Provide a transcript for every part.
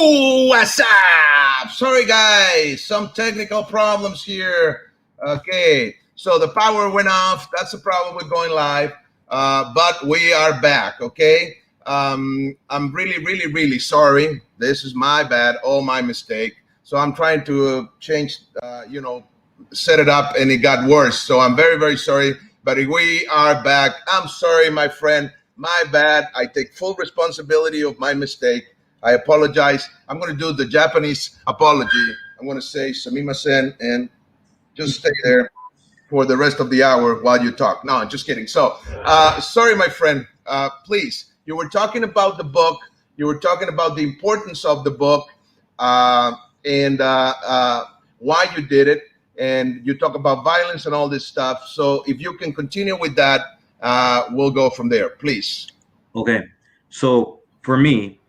Ooh, what's up? Sorry, guys. Some technical problems here. Okay. So the power went off. That's the problem with going live. But we are back. Okay. I'm really sorry. This is my bad. All my mistake. So I'm trying to change, set it up and it got worse. So I'm very sorry. But we are back. I'm sorry, my friend. My bad. I take full responsibility of my mistake. I apologize. I'm going to do the Japanese apology. I'm going to say "sumimasen" and just stay there for the rest of the hour while you talk. No, I'm just kidding. So, sorry, my friend. Please, you were talking about the book. You were talking about the importance of the book and why you did it. And you talk about violence and all this stuff. So, if you can continue with that, we'll go from there, please. Okay. So for me,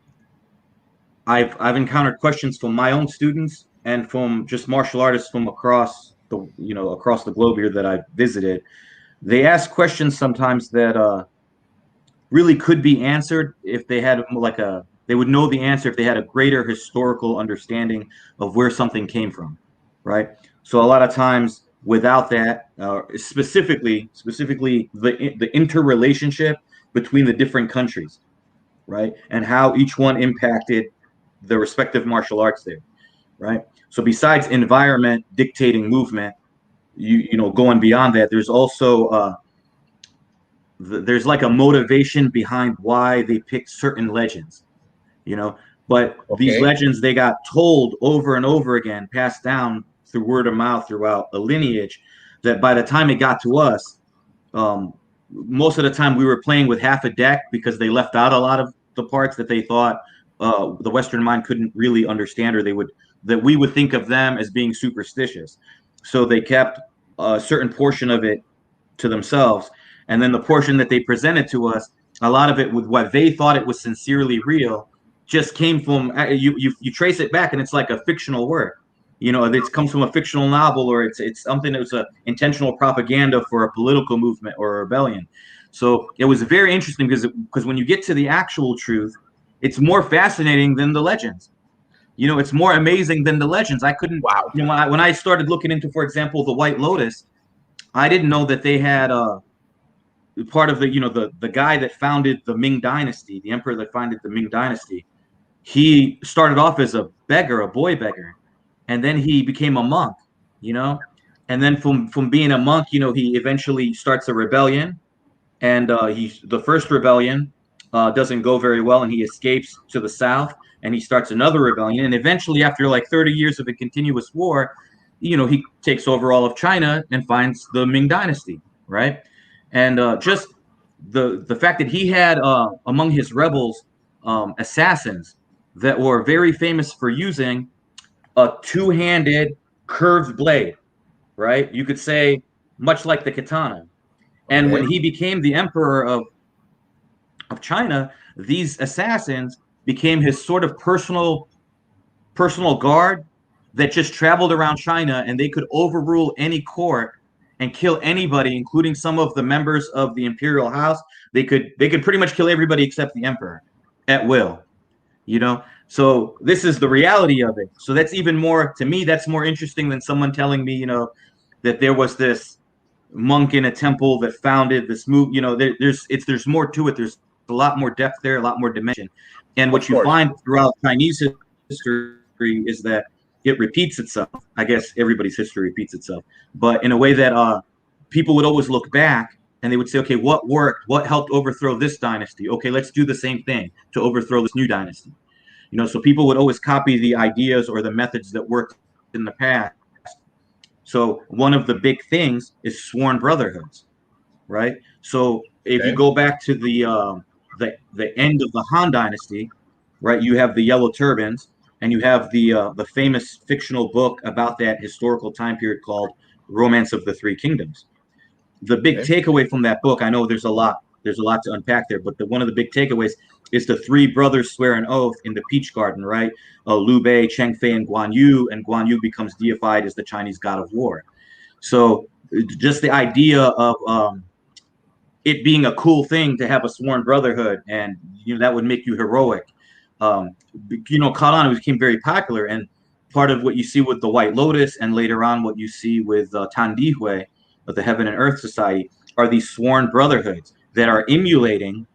I've encountered questions from my own students and from just martial artists from across the globe here that I've visited. They ask questions sometimes that really could be answered if they had they would know the answer if they had a greater historical understanding of where something came from, right? So a lot of times without that, specifically the interrelationship between the different countries, right, and how each one impacted the respective martial arts there, right? So besides environment dictating movement, going beyond that, there's also there's like a motivation behind why they picked certain legends, but these legends, they got told over and over again, passed down through word of mouth throughout a lineage, that by the time it got to us, most of the time we were playing with half a deck because they left out a lot of the parts that they thought the Western mind couldn't really understand, or that we would think of them as being superstitious. So they kept a certain portion of it to themselves, and then the portion that they presented to us, a lot of it with what they thought it was sincerely real, just came from you trace it back, and it's like a fictional work. It comes from a fictional novel, or it's something that was a intentional propaganda for a political movement or a rebellion. So it was very interesting because when you get to the actual truth, it's more fascinating than the legends. It's more amazing than the legends. I couldn't. Wow. When I started looking into, for example, the White Lotus, I didn't know that they had part of the guy that founded the Ming Dynasty, the emperor that founded the Ming Dynasty. He started off as a beggar, a boy beggar, and then he became a monk. And then from being a monk, he eventually starts a rebellion, and the first rebellion doesn't go very well, and he escapes to the south, and he starts another rebellion, and eventually, after like 30 years of a continuous war, he takes over all of China and finds the Ming Dynasty, right? And just the fact that he had among his rebels assassins that were very famous for using a two-handed curved blade, right? You could say much like the katana. And when he became the emperor of China, these assassins became his sort of personal guard that just traveled around China, and they could overrule any court and kill anybody, including some of the members of the imperial house. They could pretty much kill everybody except the emperor at will. So this is the reality of it. So that's even more, to me, that's more interesting than someone telling me, that there was this monk in a temple that founded this move. There's more to it. There's a lot more depth there, a lot more dimension. And what you find throughout Chinese history is that it repeats itself. I guess everybody's history repeats itself, but in a way that people would always look back and they would say, okay, what worked? What helped overthrow this dynasty? Okay, let's do the same thing to overthrow this new dynasty. So people would always copy the ideas or the methods that worked in the past. So one of the big things is sworn brotherhoods, right? So if you go back to the end of the Han Dynasty, right, you have the Yellow Turbans, and you have the famous fictional book about that historical time period called Romance of the Three Kingdoms. The big takeaway from that book, I know there's a lot to unpack there, but one of the big takeaways is the three brothers swear an oath in the Peach Garden, right? Liu Bei, Cheng Fei, and Guan Yu becomes deified as the Chinese god of war. So just the idea of it being a cool thing to have a sworn brotherhood, and that would make you heroic. caught on. It became very popular, and part of what you see with the White Lotus, and later on what you see with Tandihue, of the Heaven and Earth Society, are these sworn brotherhoods that are emulating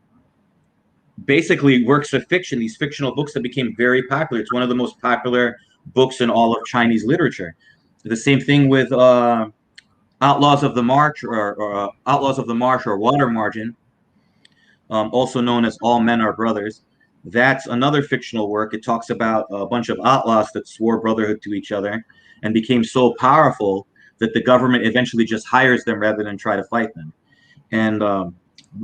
basically works of fiction, these fictional books that became very popular. It's one of the most popular books in all of Chinese literature. The same thing with Outlaws of the March, or Outlaws of the Marsh, or Water Margin, also known as All Men Are Brothers. That's another fictional work. It talks about a bunch of outlaws that swore brotherhood to each other and became so powerful that the government eventually just hires them rather than try to fight them. And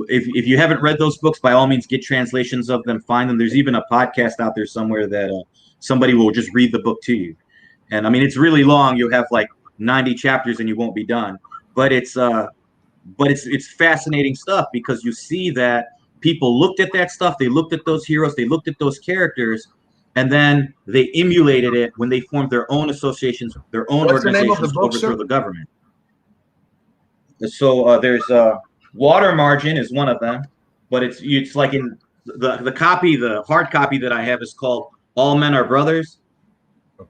if you haven't read those books, by all means, get translations of them, find them. There's even a podcast out there somewhere that somebody will just read the book to you. And I mean, it's really long. You'll have like 90 chapters and you won't be done. But it's fascinating stuff, because you see that people looked at that stuff, they looked at those heroes, they looked at those characters, and then they emulated it when they formed their own associations, their own What's the name of the organizations to book, overthrow sir? the government. So there's Water Margin is one of them, but it's like in the copy, the hard copy that I have is called All Men Are Brothers,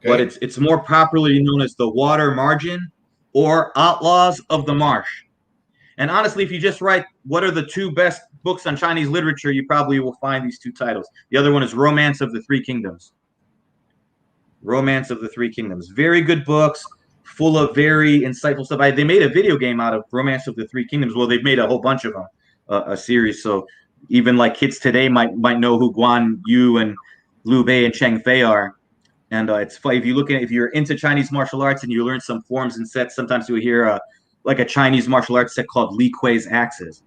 but Okay. it's more popularly known as the Water Margin or Outlaws of the Marsh. And honestly, if you just write what are the two best books on Chinese literature, you probably will find these two titles. The other one is Romance of the Three Kingdoms. Romance of the Three Kingdoms. Very good books, full of very insightful stuff. They made a video game out of Romance of the Three Kingdoms. Well, they've made a whole bunch of them, a series. So even like kids today might know who Guan Yu and Liu Bei and Cheng Fei are. And it's funny, if you're into Chinese martial arts and you learn some forms and sets, sometimes you'll hear like a Chinese martial arts set called Li Kuei's Axes.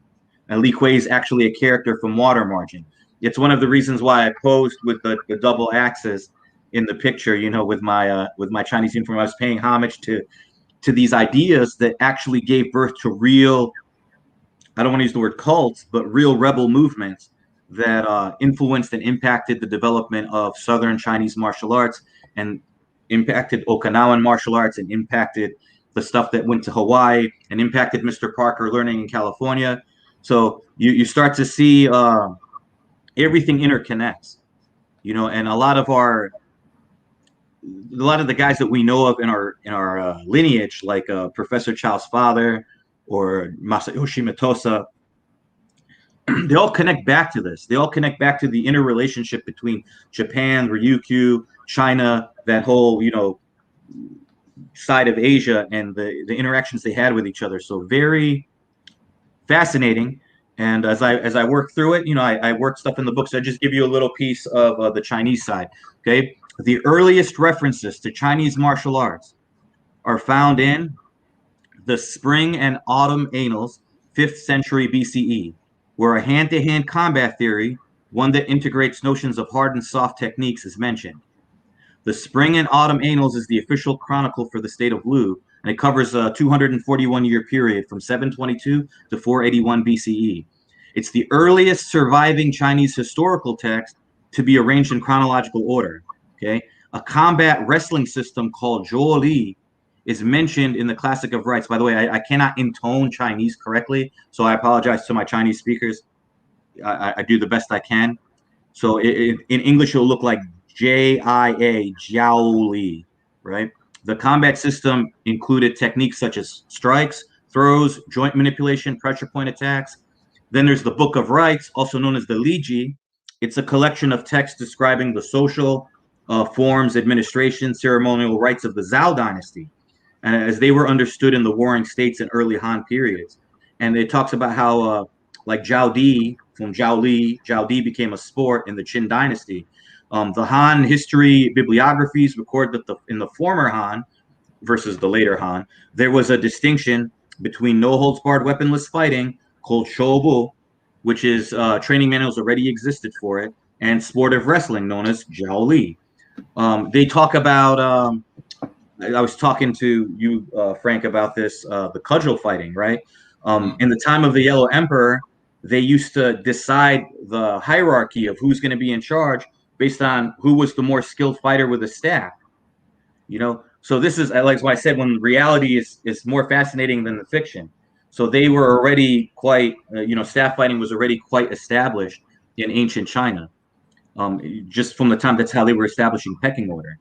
And Li Kuei is actually a character from Water Margin. It's one of the reasons why I posed with the double axes in the picture, with my Chinese uniform. I was paying homage to these ideas that actually gave birth to real, I don't want to use the word cults, but real rebel movements that influenced and impacted the development of Southern Chinese martial arts, and impacted Okinawan martial arts, and impacted the stuff that went to Hawaii, and impacted Mr. Parker learning in California. So you start to see everything interconnects, and a lot of the guys that we know of in our lineage, like Professor Chow's father or Masayoshi Matosa, they all connect back to this. They all connect back to the interrelationship between Japan, Ryukyu, China, that whole side of Asia, and the interactions they had with each other. So very fascinating. And as I work through it, I work stuff in the book. So I just give you a little piece of the Chinese side. Okay, the earliest references to Chinese martial arts are found in the Spring and Autumn Annals, 5th century BCE, where a hand-to-hand combat theory, one that integrates notions of hard and soft techniques, is mentioned. The Spring and Autumn Annals is the official chronicle for the state of Lu, and it covers a 241-year period from 722 to 481 BCE. It's the earliest surviving Chinese historical text to be arranged in chronological order. Okay, a combat wrestling system called Zhuo Li is mentioned in the Classic of Rites. By the way, I cannot intone Chinese correctly, so I apologize to my Chinese speakers. I do the best I can. So in English, it'll look like Jia, Jiao Li, right? The combat system included techniques such as strikes, throws, joint manipulation, pressure point attacks. Then there's the Book of Rites, also known as the Liji. It's a collection of texts describing the social forms, administration, ceremonial rites of the Zhao dynasty, as they were understood in the warring states in early Han periods. And it talks about how, like Zhao Di from Zhao Li, Zhao Di became a sport in the Qin dynasty. The Han history bibliographies record that in the former Han versus the later Han, there was a distinction between no-holds-barred weaponless fighting, called Shobu, which is training manuals already existed for it, and sportive wrestling, known as Jiao Li. They talk about, I was talking to you, Frank, about this, the cudgel fighting, right? In the time of the Yellow Emperor, they used to decide the hierarchy of who's going to be in charge based on who was the more skilled fighter with a staff. So this is, like what I said, when reality is more fascinating than the fiction. So they were already quite, staff fighting was already quite established in ancient China. just from the time that's how they were establishing pecking order.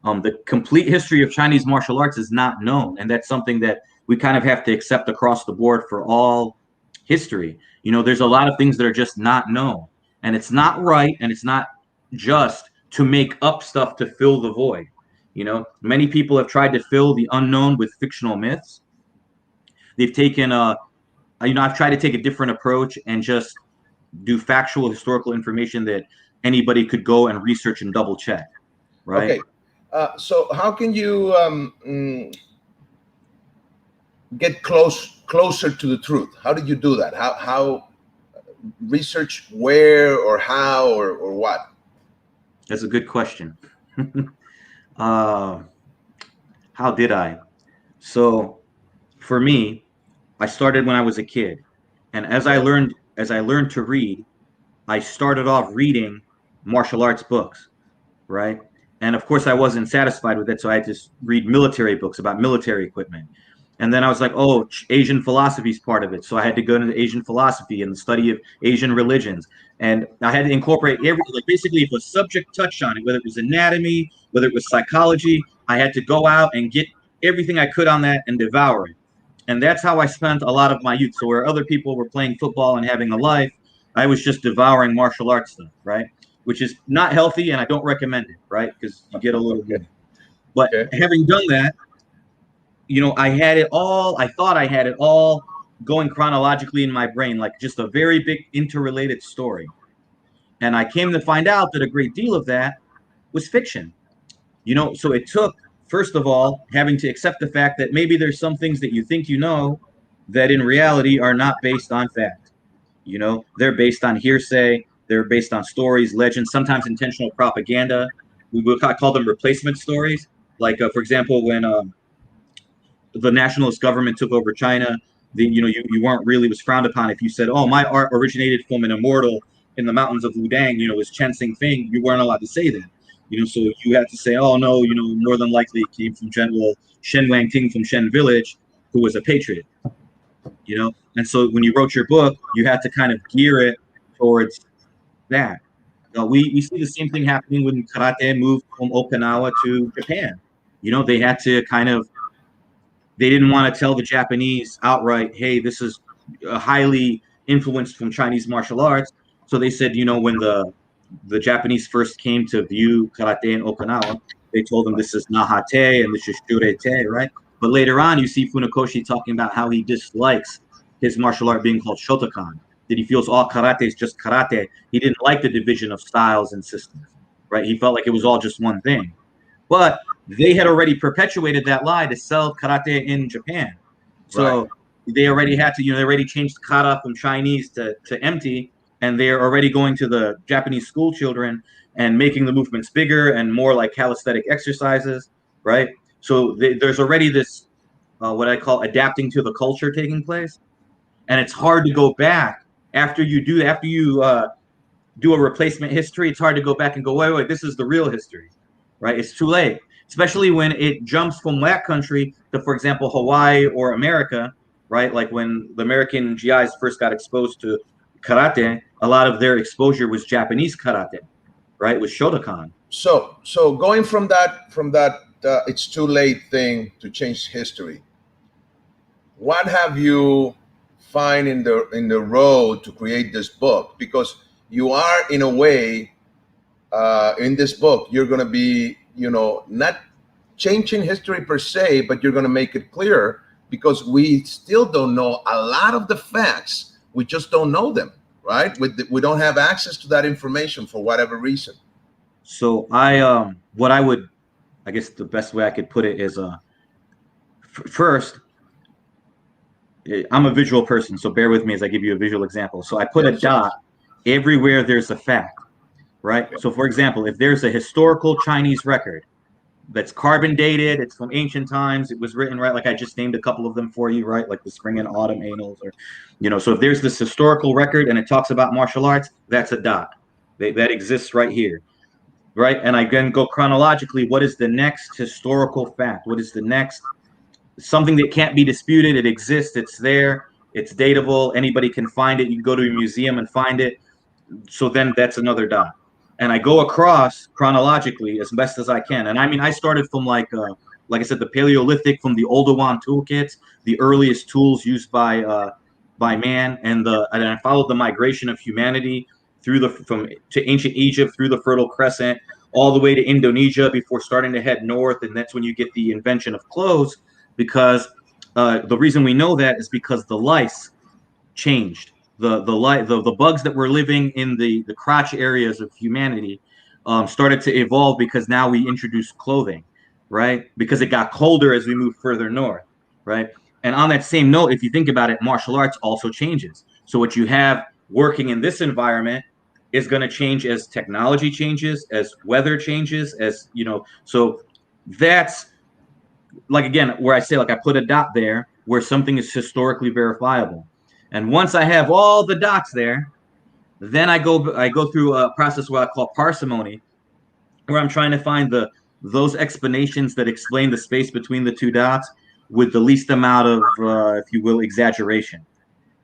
The complete history of Chinese martial arts is not known, and that's something that we kind of have to accept across the board for all history. There's a lot of things that are just not known, and it's not right, and it's not just to make up stuff to fill the void. Many people have tried to fill the unknown with fictional myths. They've taken I've tried to take a different approach and just do factual historical information that anybody could go and research and double check, right? Okay. So how can you get closer to the truth? How did you do that? How research where or how or what? That's a good question. How did I? So for me, I started when I was a kid, and as I learned to read, I started off reading martial arts books, right? And of course, I wasn't satisfied with it, so I had to read military books about military equipment. And then I was like, oh, Asian philosophy is part of it. So I had to go into Asian philosophy and the study of Asian religions. And I had to incorporate basically if a subject touched on it, whether it was anatomy, whether it was psychology, I had to go out and get everything I could on that and devour it. And that's how I spent a lot of my youth. So where other people were playing football and having a life, I was just devouring martial arts stuff, right? Which is not healthy, and I don't recommend it, right? Because you get a little bit. But having done that, I had it all. I thought I had it all going chronologically in my brain, like just a very big interrelated story. And I came to find out that a great deal of that was fiction. So it took, first of all, having to accept the fact that maybe there's some things that you think you know that in reality are not based on fact. They're based on hearsay. They're based on stories, legends, sometimes intentional propaganda. We would call them replacement stories. Like, for example, when the nationalist government took over China, you weren't really, was frowned upon if you said, oh, my art originated from an immortal in the mountains of Wudang, was Chen Xingfeng. You weren't allowed to say that. So you had to say, oh, no, more than likely it came from General Shen Wangting from Shen Village, who was a patriot. And so when you wrote your book, you had to kind of gear it towards that. We see the same thing happening when karate moved from Okinawa to Japan. They had to they didn't want to tell the Japanese outright, hey, this is highly influenced from Chinese martial arts. So they said, when the Japanese first came to view karate in Okinawa, they told them this is Nahate and this is Shurete, right? But later on, you see Funakoshi talking about how he dislikes his martial art being called Shotokan, that he feels all karate is just karate. He didn't like the division of styles and systems, right? He felt like it was all just one thing. But they had already perpetuated that lie to sell karate in Japan. So they already had to, they already changed kata from Chinese to empty, and they're already going to the Japanese school children and making the movements bigger and more like calisthenic exercises, right? So there's already this, what I call adapting to the culture taking place. And it's hard to go back after you do a replacement history. It's hard to go back and go, wait, this is the real history, right? It's too late, especially when it jumps from that country to, for example, Hawaii or America, right? Like when the American GIs first got exposed to karate, a lot of their exposure was Japanese karate, right? With Shotokan. So going from that it's too late thing to change history. What have you find in the road to create this book? Because you are, in a way, in this book, you're going to be, not changing history per se, but you're going to make it clearer, because we still don't know a lot of the facts. We just don't know them, right? We don't have access to that information for whatever reason. So I guess the best way I could put it is, first, I'm a visual person, so bear with me as I give you a visual example. So I put a dot everywhere there's a fact, right? So for example, if there's a historical Chinese record that's carbon dated, it's from ancient times, it was written, right? Like I just named a couple of them for you, right? Like the spring and autumn annals, or, so if there's this historical record and it talks about martial arts, that's a dot. That exists right here, right? And I then go chronologically, what is the next historical fact? What is the next something that can't be disputed? It exists, it's there, it's dateable, anybody can find it. You can go to a museum and find it. So then that's another dot. and I go across chronologically as best as I can. And I mean, I started from like I said, the Paleolithic, from the Oldowan toolkits, the earliest tools used by man, and I followed the migration of humanity through the from to ancient Egypt, through the Fertile Crescent, all the way to Indonesia before starting to head north, and that's when you get the invention of clothes. Because the reason we know that is because the lice changed. The bugs that were living in the crotch areas of humanity started to evolve because now we introduced clothing, right? Because it got colder as we moved further north, right? And on that same note, if you think about it, martial arts also changes. So what you have working in this environment is going to change as technology changes, as weather changes, as you know. So that's like, again, where I say, like, I put a dot there where something is historically verifiable. And once I have all the dots there, then I go through a process what I call parsimony, where I'm trying to find those explanations that explain the space between the two dots with the least amount of, if you will, exaggeration.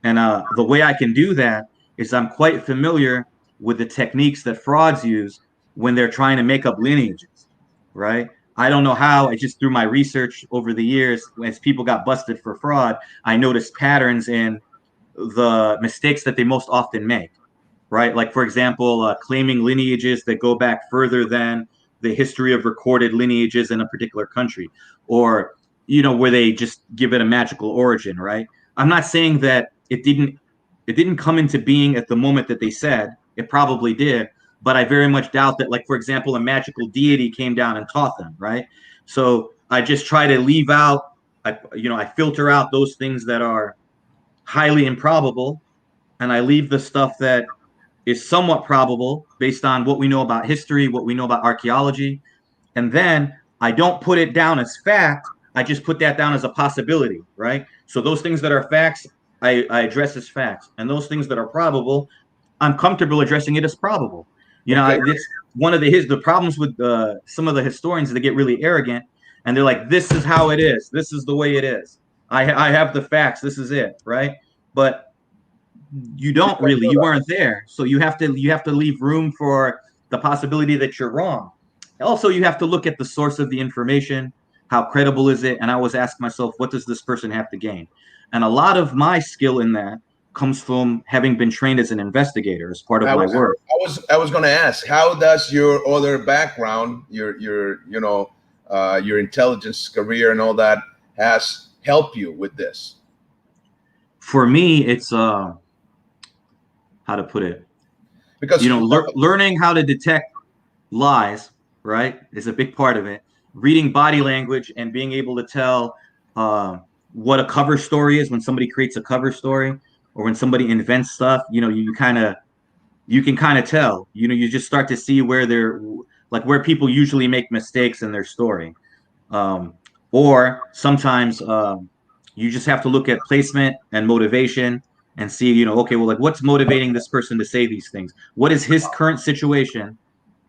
And the way I can do that is I'm quite familiar with the techniques that frauds use when they're trying to make up lineages, right? I don't know how. I just through my research over the years, as people got busted for fraud, I noticed patterns in the mistakes that they most often make, right? Like, for example, claiming lineages that go back further than the history of recorded lineages in a particular country, or, where they just give it a magical origin, right? I'm not saying that it didn't come into being at the moment that they said. It probably did, but I very much doubt that, like, for example, a magical deity came down and taught them, right? So I just try to leave out, I filter out those things that are highly improbable, and I leave the stuff that is somewhat probable based on what we know about history, what we know about archaeology. And then I don't put it down as fact. I just put that down as a possibility, right? So those things that are facts, I address as facts. And those things that are probable, I'm comfortable addressing it as probable. Okay. It's one of the problems with some of the historians. They get really arrogant and they're like, this is how it is. This is the way it is. I have the facts. This is it, right? But you You don't don't really, know you that. weren't there, so you have to leave room for the possibility that you're wrong. Also, you have to look at the source of the information. How credible is it? And I always ask myself, what does this person have to gain? And a lot of my skill in that comes from having been trained as an investigator as part of I my was work. I was going to ask, how does your other background, your intelligence career and all that has helped you with this? For me, it's how to put it, Because learning how to detect lies, right, is a big part of it. Reading body language and being able to tell uh, what a cover story is when somebody creates a cover story, or when somebody invents stuff. You can kind of tell. You just start to see where they're, like, where people usually make mistakes in their story. Um, or sometimes you just have to look at placement and motivation and see, okay, well, like, what's motivating this person to say these things? What is his current situation?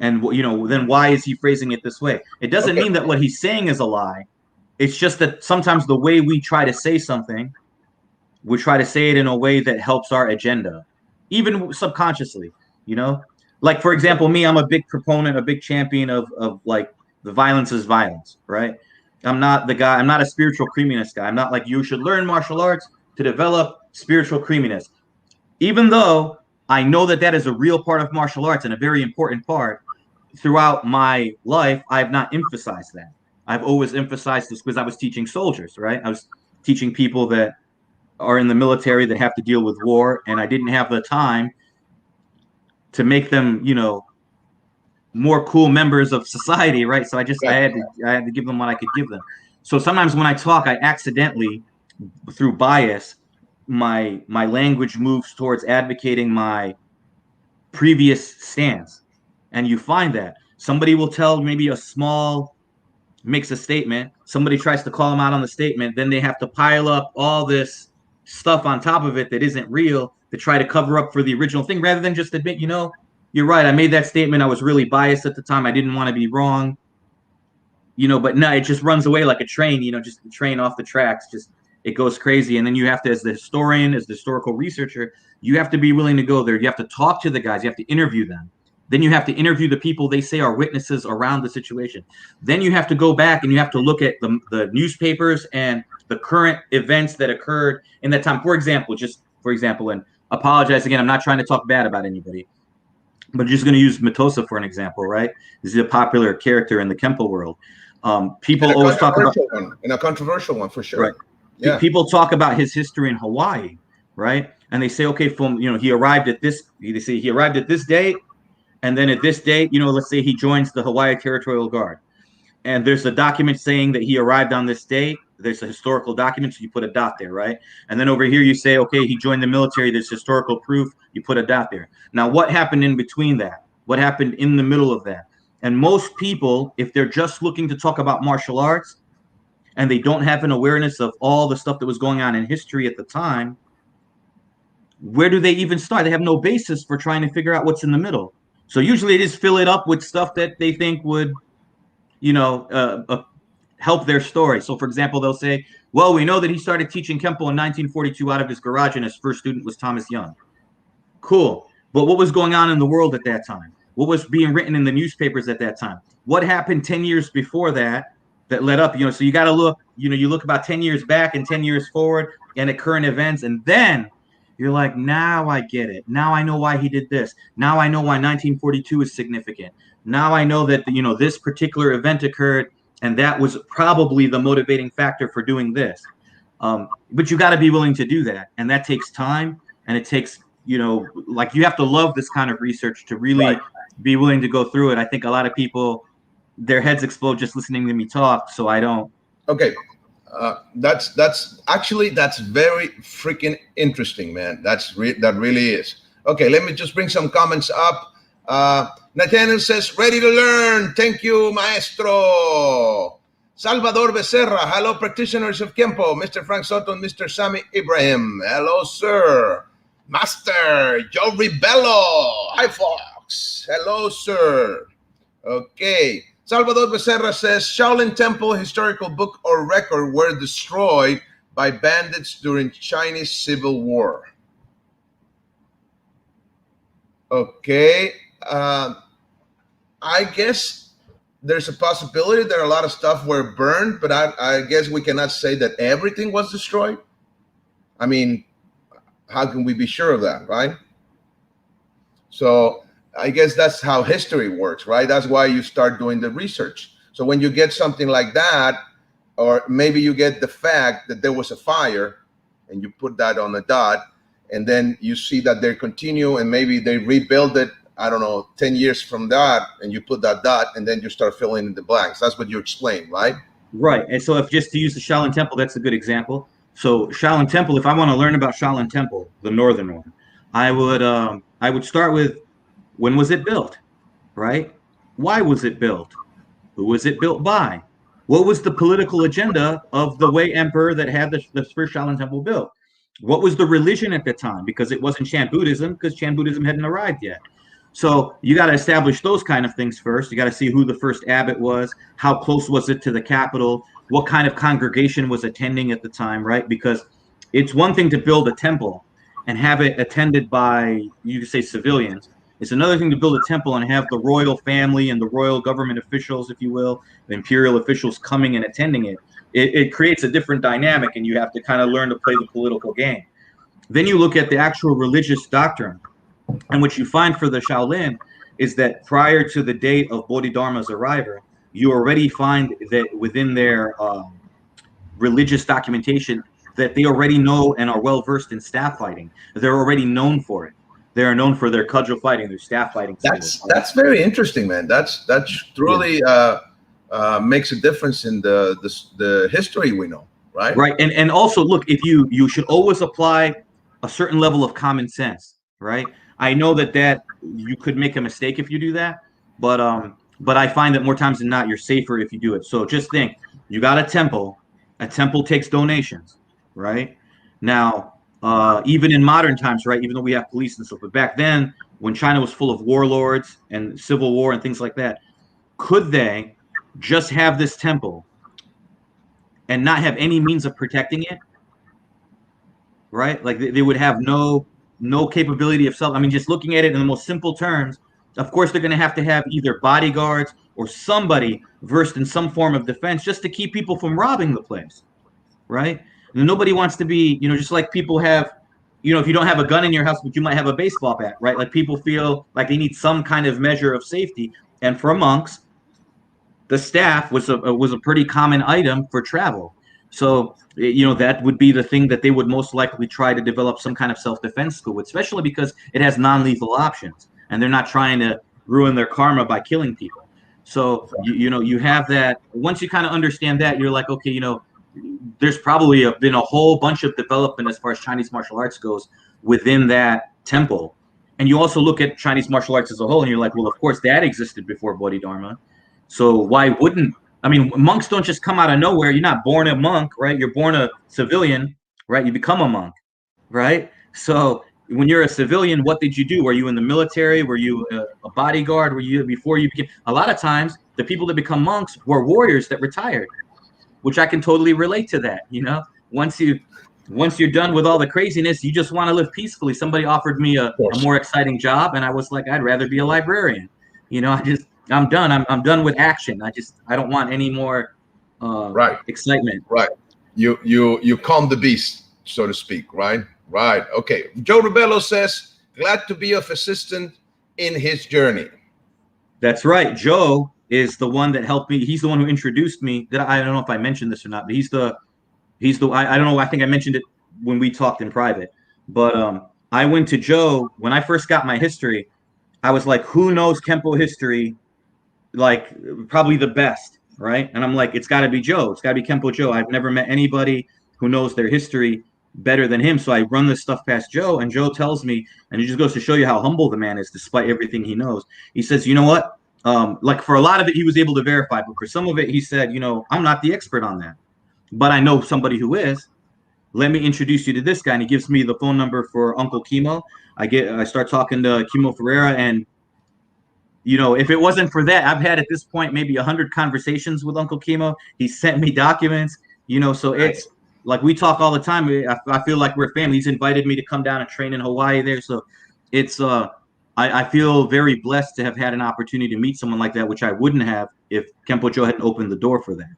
And, then why is he phrasing it this way? It doesn't okay, mean that what he's saying is a lie. It's just that sometimes the way we try to say something, we try to say it in a way that helps our agenda, even subconsciously, you know? Like, for example, me, I'm a big proponent, a big champion of like, the violence is violence, right? I'm not a spiritual creaminess guy. I'm not like, you should learn martial arts to develop spiritual creaminess. Even though I know that that is a real part of martial arts and a very important part, throughout my life, I have not emphasized that. I've always emphasized this because I was teaching soldiers, right? I was teaching people that are in the military that have to deal with war, and I didn't have the time to make them, more cool members of society, right? So I right. had to give them what I could give them. So sometimes when I talk, I accidentally, through bias, my language moves towards advocating my previous stance. And you find that somebody will tell, maybe a small, makes a statement, somebody tries to call them out on the statement, then they have to pile up all this stuff on top of it that isn't real to try to cover up for the original thing, rather than just admit, you're right, I made that statement, I was really biased at the time, I didn't want to be wrong, but no, it just runs away like a train, just the train off the tracks, just, it goes crazy. And then you have to, as the historian, as the historical researcher, you have to be willing to go there. You have to talk to the guys. You have to interview them. Then you have to interview the people they say are witnesses around the situation. Then you have to go back and you have to look at the newspapers and the current events that occurred in that time. For example, just for example, and apologize again, I'm not trying to talk bad about anybody, but just going to use Matosa for an example, right? This is a popular character in the Kenpo world. People always talk about in a controversial one for right. sure. Yeah. People talk about his history in Hawaii, right? And they say, okay, from he arrived at this. They say he arrived at this date, and then at this date, let's say he joins the Hawaii Territorial Guard, and there's a document saying that he arrived on this date. There's a historical document, so you put a dot there, right? And then over here you say, okay, he joined the military. There's historical proof. You put a dot there. Now, what happened in between that? What happened in the middle of that? And most people, if they're just looking to talk about martial arts and they don't have an awareness of all the stuff that was going on in history at the time, where do they even start? They have no basis for trying to figure out what's in the middle. So usually they just fill it up with stuff that they think would, help their story. So, for example, they'll say, well, we know that he started teaching Kenpo in 1942 out of his garage, and his first student was Thomas Young. Cool. But what was going on in the world at that time? What was being written in the newspapers at that time? What happened 10 years before that led up? So you got to look, you look about 10 years back and 10 years forward and at current events, and then you're like, now I get it. Now I know why he did this. Now I know why 1942 is significant. Now I know that, this particular event occurred, and that was probably the motivating factor for doing this. But you got to be willing to do that. And that takes time, and it takes, you have to love this kind of research to really be willing to go through it. I think a lot of people, their heads explode just listening to me talk. So I don't. Okay. That's very freaking interesting, man. That really is. Okay, let me just bring some comments up. Nathaniel says, ready to learn. Thank you, maestro. Salvador Becerra, hello, practitioners of Kenpo. Mr. Frank Soto and Mr. Sami Ibrahim. Hello, sir. Master Joe Ribello. Hi, Fox. Hello, sir. Okay. Salvador Becerra says, Shaolin Temple historical book or record were destroyed by bandits during Chinese Civil War. Okay. I guess there's a possibility that a lot of stuff were burned, but I guess we cannot say that everything was destroyed. I mean, how can we be sure of that, right? So I guess that's how history works, right? That's why you start doing the research. So when you get something like that, or maybe you get the fact that there was a fire and you put that on a dot, and then you see that they continue and maybe they rebuild it, I don't know, 10 years from that, and you put that dot, and then you start filling in the blanks. That's what you explained, right? Right. And so if just to use the Shaolin Temple, that's a good example. So Shaolin Temple, if I want to learn about Shaolin Temple, the northern one, I would start with, when was it built, right? Why was it built? Who was it built by? What was the political agenda of the Wei Emperor that had the first Shaolin Temple built? What was the religion at the time? Because it wasn't Chan Buddhism, because Chan Buddhism hadn't arrived yet. So you got to establish those kind of things first. You got to see who the first abbot was, how close was it to the capital, what kind of congregation was attending at the time, right? Because it's one thing to build a temple and have it attended by, you could say, civilians. It's another thing to build a temple and have the royal family and the royal government officials, if you will, the imperial officials coming and attending it. It creates a different dynamic, and you have to kind of learn to play the political game. Then you look at the actual religious doctrine. And what you find for the Shaolin is that prior to the date of Bodhidharma's arrival, you already find that within their religious documentation that they already know and are well versed in staff fighting. They're already known for it. They are known for their cudgel fighting, their staff fighting. That's very interesting, man. That's truly makes a difference in the history we know, right? Right, and also look, if you should always apply a certain level of common sense, right? I know that you could make a mistake if you do that, but I find that more times than not, you're safer if you do it. So just think, you got a temple takes donations, right? Now, even in modern times, right, even though we have police and stuff, but back then, when China was full of warlords and civil war and things like that, could they just have this temple and not have any means of protecting it, right? Like they would have no capability of self. I mean, just looking at it in the most simple terms, Of course, they're going to have either bodyguards or somebody versed in some form of defense just to keep people from robbing the place, right? And nobody wants to be, just like people have, if you don't have a gun in your house, but you might have a baseball bat, right? Like people feel like they need some kind of measure of safety. And for monks, the staff was a pretty common item for travel. So that would be the thing that they would most likely try to develop some kind of self-defense skill with, especially because it has non-lethal options and they're not trying to ruin their karma by killing people. So you have that. Once you kind of understand that, you're like, okay, there's probably been a whole bunch of development as far as Chinese martial arts goes within that temple. And you also look at Chinese martial arts as a whole, and you're like, well, of course that existed before Bodhidharma. So why wouldn't, I mean, monks don't just come out of nowhere. You're not born a monk, right? You're born a civilian, right? You become a monk, right? So when you're a civilian, what did you do? Were you in the military? Were you a bodyguard? Were you, before you became, a lot of times the people that become monks were warriors that retired, which I can totally relate to that. Once you're done with all the craziness, you just want to live peacefully. Somebody offered me a more exciting job, and I was like, I'd rather be a librarian. I'm done. I'm done with action. I don't want any more Right. excitement. Right. You calm the beast, so to speak. Right. Right. Okay. Joe Rebello says, glad to be of assistance in his journey. That's right. Joe is the one that helped me. He's the one who introduced me. I don't know if I mentioned this or not, but he's the I don't know. I think I mentioned it when we talked in private, but I went to Joe when I first got my history. I was like, who knows Kenpo history? Like probably the best, right? And I'm like, it's got to be Joe. It's got to be Kenpo Joe. I've never met anybody who knows their history better than him. So I run this stuff past Joe, and Joe tells me, and it just goes to show you how humble the man is, despite everything he knows. He says, you know what? Like for a lot of it, he was able to verify, but for some of it, he said, I'm not the expert on that, but I know somebody who is. Let me introduce you to this guy. And he gives me the phone number for Uncle Chemo. I start talking to Chemo Ferreira, and if it wasn't for that, I've had at this point maybe 100 conversations with Uncle Chemo. He sent me documents, so it's like we talk all the time. I feel like we're family. He's invited me to come down and train in Hawaii there. So it's I feel very blessed to have had an opportunity to meet someone like that, which I wouldn't have if Kenpo Joe hadn't opened the door for that.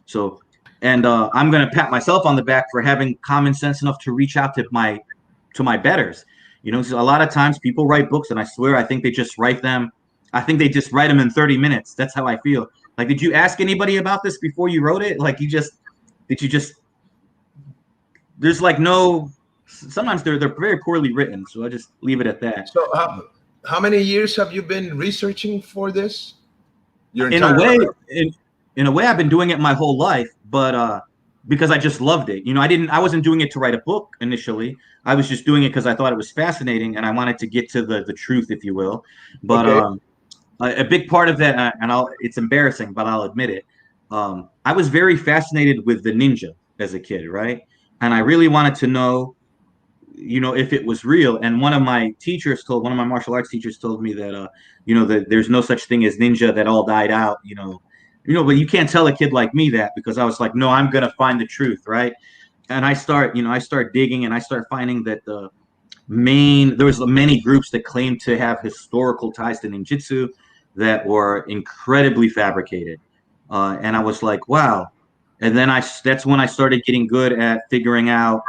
So, and I'm going to pat myself on the back for having common sense enough to reach out to my betters. So a lot of times people write books, and I swear I think they just write them. I think they just write them in 30 minutes. That's how I feel. Like, did you ask anybody about this before you wrote it? Like, there's like no, sometimes they're very poorly written. So I just leave it at that. So how many years have you been researching for this? In a way, I've been doing it my whole life, but because I just loved it. I wasn't doing it to write a book initially. I was just doing it because I thought it was fascinating and I wanted to get to the truth, if you will. But okay. A big part of that, and it's embarrassing, but I'll admit it. I was very fascinated with the ninja as a kid, right? And I really wanted to know, if it was real. And one of my martial arts teachers told me that, that there's no such thing as ninja, that all died out, but you can't tell a kid like me that, because I was like, no, I'm going to find the truth, right? And I start digging, and I start finding that there was many groups that claimed to have historical ties to ninjutsu that were incredibly fabricated. And I was like, wow. And then that's when I started getting good at figuring out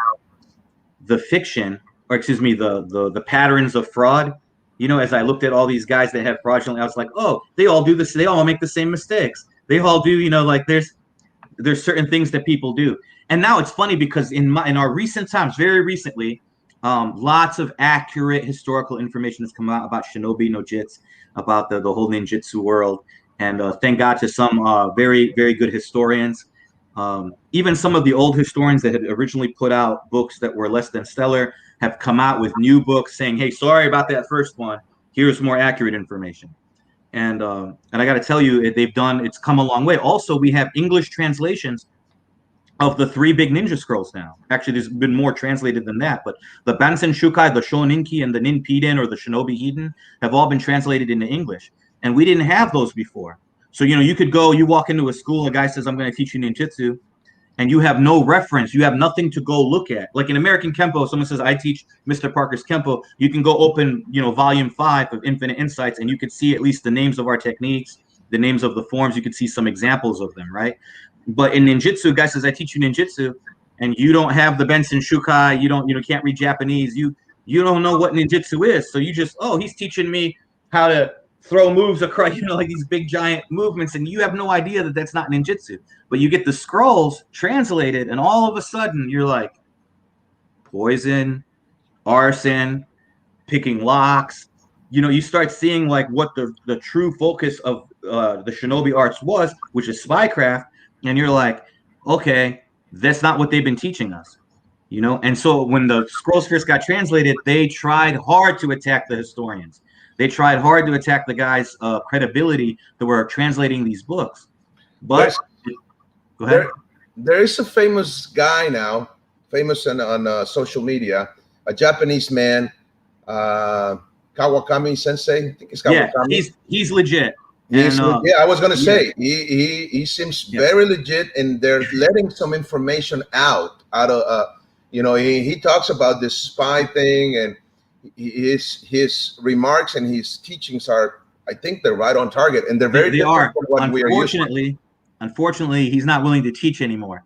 the fiction, or excuse me, the patterns of fraud. As I looked at all these guys that had fraudulent, I was like, oh, they all do this. They all make the same mistakes. They all do, like there's certain things that people do. And now it's funny because in our recent times, very recently, lots of accurate historical information has come out about shinobi no jits, about the whole ninjutsu world. And thank God to some very, very good historians. Even some of the old historians that had originally put out books that were less than stellar have come out with new books saying, hey, sorry about that first one. Here's more accurate information. And I got to tell you, it's come a long way. Also, we have English translations of the 3 big ninja scrolls now. Actually, there's been more translated than that, but the Bansen Shukai, the Shoninki, and the Ninpiden, or the Shinobi Eden, have all been translated into English. And we didn't have those before. So, you walk into a school, a guy says, I'm going to teach you ninjutsu. and you have no reference, you have nothing to go look at. Like in American Kenpo, someone says, I teach Mr. Parker's Kenpo. You can go open, volume 5 of Infinite Insights, and you can see at least the names of our techniques, the names of the forms. You can see some examples of them, right? But in ninjutsu, guy says, I teach you ninjutsu, and you don't have the Benson Shukai, you don't, can't read Japanese, you don't know what ninjutsu is. So you just, oh, he's teaching me how to throw moves across, like these big giant movements, and you have no idea that that's not ninjutsu. But you get the scrolls translated, and all of a sudden you're like, poison, arson, picking locks. You start seeing like what the true focus of the shinobi arts was, which is spycraft, and you're like, okay, that's not what they've been teaching us. And so when the scrolls first got translated, they tried hard to attack the historians. They tried hard to attack the guys' credibility that were translating these books. But go ahead. There is a famous guy now, famous on social media, a Japanese man, Kawakami Sensei. I think it's Kawakami. Yeah, he's legit. Yeah, I was gonna say he seems very legit, and they're letting some information out of he talks about this spy thing, and his remarks and his teachings are, I think they're right on target, and they're very different from what we are used to. Unfortunately, he's not willing to teach anymore.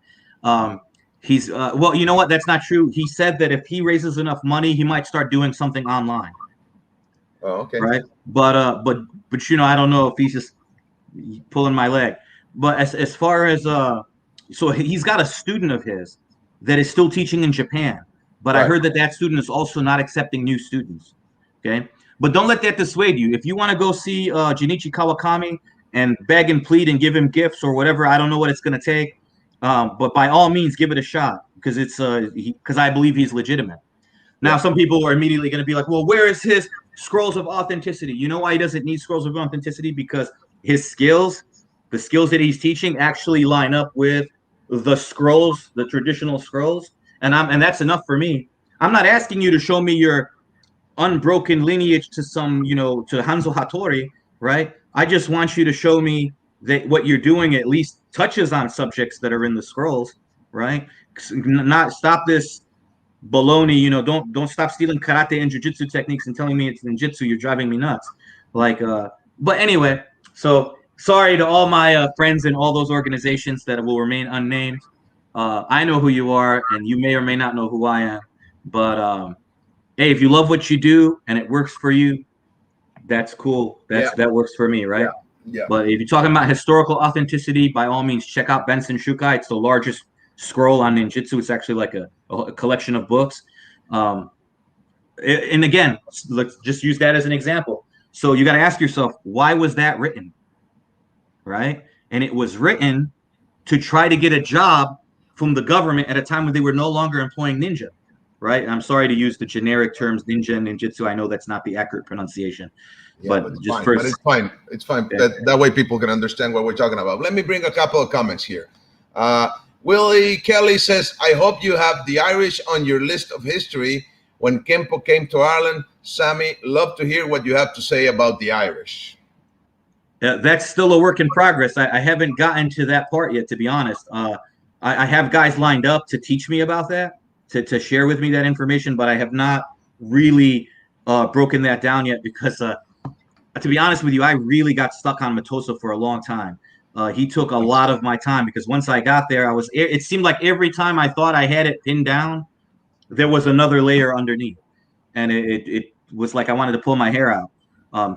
He's well, you know what? That's not true. He said that if he raises enough money, he might start doing something online. Oh, okay. Right, but I don't know if he's just pulling my leg. But as far as so he's got a student of his that is still teaching in Japan. But right. I heard that student is also not accepting new students. Okay, but don't let that dissuade you. If you want to go see Junichi Kawakami and beg and plead and give him gifts or whatever, I don't know what it's going to take. But by all means, give it a shot, because it's because I believe he's legitimate. Now, some people are immediately going to be like, well, where is his scrolls of authenticity? You know why he doesn't need scrolls of authenticity? Because his skills, the skills that he's teaching, actually line up with the scrolls, the traditional scrolls. And that's enough for me. I'm not asking you to show me your unbroken lineage to some, to Hanzo Hattori, right? I just want you to show me that what you're doing at least touches on subjects that are in the scrolls, right? Not stop this baloney, don't stop stealing karate and jiu-jitsu techniques and telling me it's ninjutsu. You're driving me nuts. But anyway, so sorry to all my friends in all those organizations that will remain unnamed. I know who you are, and you may or may not know who I am. But hey, if you love what you do and it works for you, that's cool. That works for me, right? Yeah. But if you're talking about historical authenticity, by all means, check out Benson Shukai. It's the largest scroll on ninjutsu. It's actually like a collection of books. And again, let's just use that as an example. So you got to ask yourself, why was that written? Right? And it was written to try to get a job from the government at a time when they were no longer employing ninja. Right? And I'm sorry to use the generic terms ninja and ninjutsu. I know that's not the accurate pronunciation. Yeah, but it's fine. It's fine. Yeah. That way people can understand what we're talking about. Let me bring a couple of comments here. Willie Kelly says, I hope you have the Irish on your list of history. When Kenpo came to Ireland, Sami, love to hear what you have to say about the Irish. That's still a work in progress. I haven't gotten to that part yet, to be honest. I have guys lined up to teach me about that, to share with me that information, but I have not really broken that down yet because, to be honest with you, I really got stuck on Matoso for a long time. He took a lot of my time because once I got there, it seemed like every time I thought I had it pinned down, there was another layer underneath. And it was like I wanted to pull my hair out.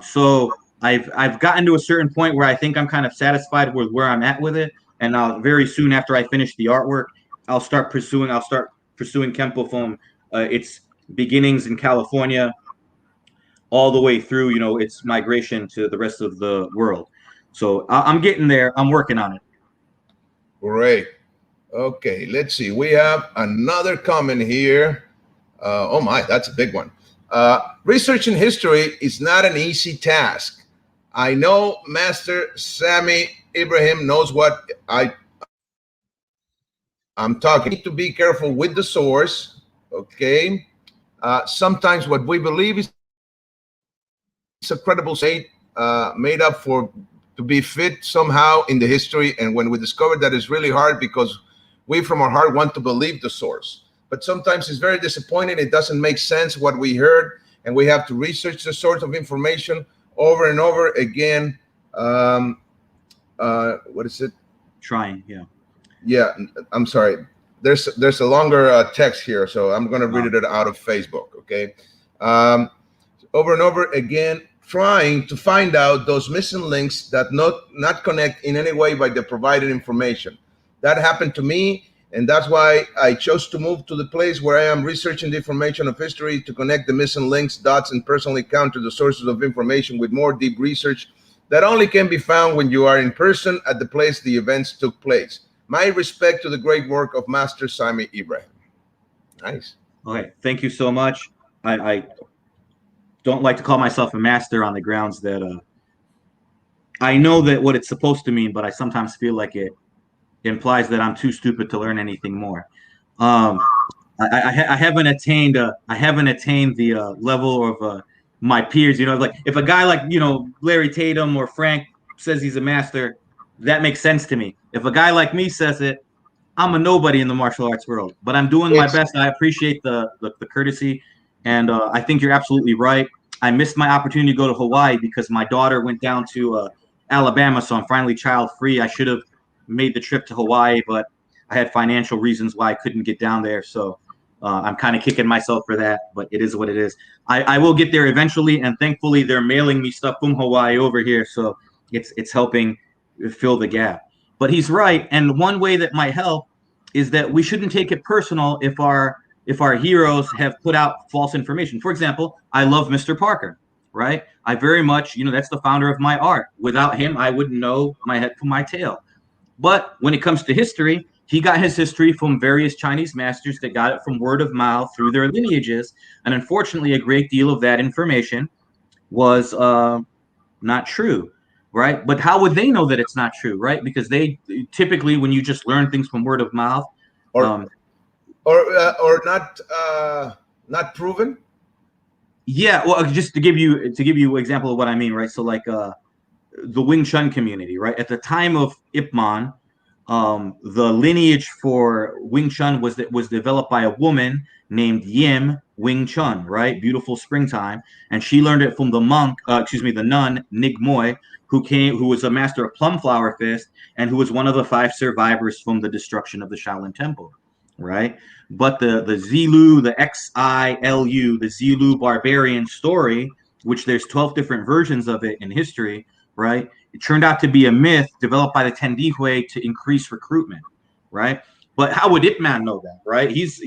So I've gotten to a certain point where I think I'm kind of satisfied with where I'm at with it. And very soon after I finish the artwork, I'll start pursuing Kenpo from its beginnings in California all the way through, its migration to the rest of the world. So I'm getting there. I'm working on it. Great. Okay, let's see. We have another comment here. Oh my, that's a big one. Researching history is not an easy task. I know Master Sami Ibrahim knows what I'm talking. You need to be careful with the source. Okay. Sometimes what we believe is a credible state made up to be fit somehow in the history, and when we discover that, it's really hard because we from our heart want to believe the source. But sometimes it's very disappointing. It doesn't make sense what we heard, and we have to research the source of information over and over again. What is it? Trying, yeah. Yeah, I'm sorry. There's a longer text here, so I'm going to read it out of Facebook. Okay, over and over again, trying to find out those missing links that not connect in any way by the provided information. That happened to me, and that's why I chose to move to the place where I am researching the information of history to connect the missing links, dots, and personally counter the sources of information with more deep research that only can be found when you are in person at the place the events took place. My respect to the great work of Master Sami Ibrahim. Nice. Okay, thank you so much. I don't like to call myself a master on the grounds that I know that what it's supposed to mean, but I sometimes feel like it implies that I'm too stupid to learn anything more. I haven't attained the level of my peers. Like if a guy like Larry Tatum or Frank says he's a master, that makes sense to me. If a guy like me says it, I'm a nobody in the martial arts world. But I'm doing my best. I appreciate the courtesy, and I think you're absolutely right. I missed my opportunity to go to Hawaii because my daughter went down to Alabama, so I'm finally child free. I should have made the trip to Hawaii, but I had financial reasons why I couldn't get down there. So I'm kind of kicking myself for that, but it is what it is. I will get there eventually, and thankfully they're mailing me stuff from Hawaii over here, so it's helping fill the gap. But he's right, and one way that might help is that we shouldn't take it personal if our heroes have put out false information. For example, I love Mr. Parker, right? I very much, that's the founder of my art. Without him, I wouldn't know my head from my tail. But when it comes to history, he got his history from various Chinese masters that got it from word of mouth through their lineages. And unfortunately, a great deal of that information was not true, right? But how would they know that it's not true, right? Because they typically, when you just learn things from word of mouth, or not proven. Yeah, well, just to give you an example of what I mean, right? So like the Wing Chun community, right? At the time of Ip Man, the lineage for Wing Chun was developed by a woman named Yim Wing Chun, right? Beautiful springtime, and she learned it from the nun Nig Moy, who was a master of Plum Flower Fist, and who was one of the 5 survivors from the destruction of the Shaolin Temple, right? But the Zilu, the Xilu, the Zilu barbarian story, which there's 12 different versions of it in history, right? It turned out to be a myth developed by the Tendihue to increase recruitment, right? But how would Ip Man know that, right? He's,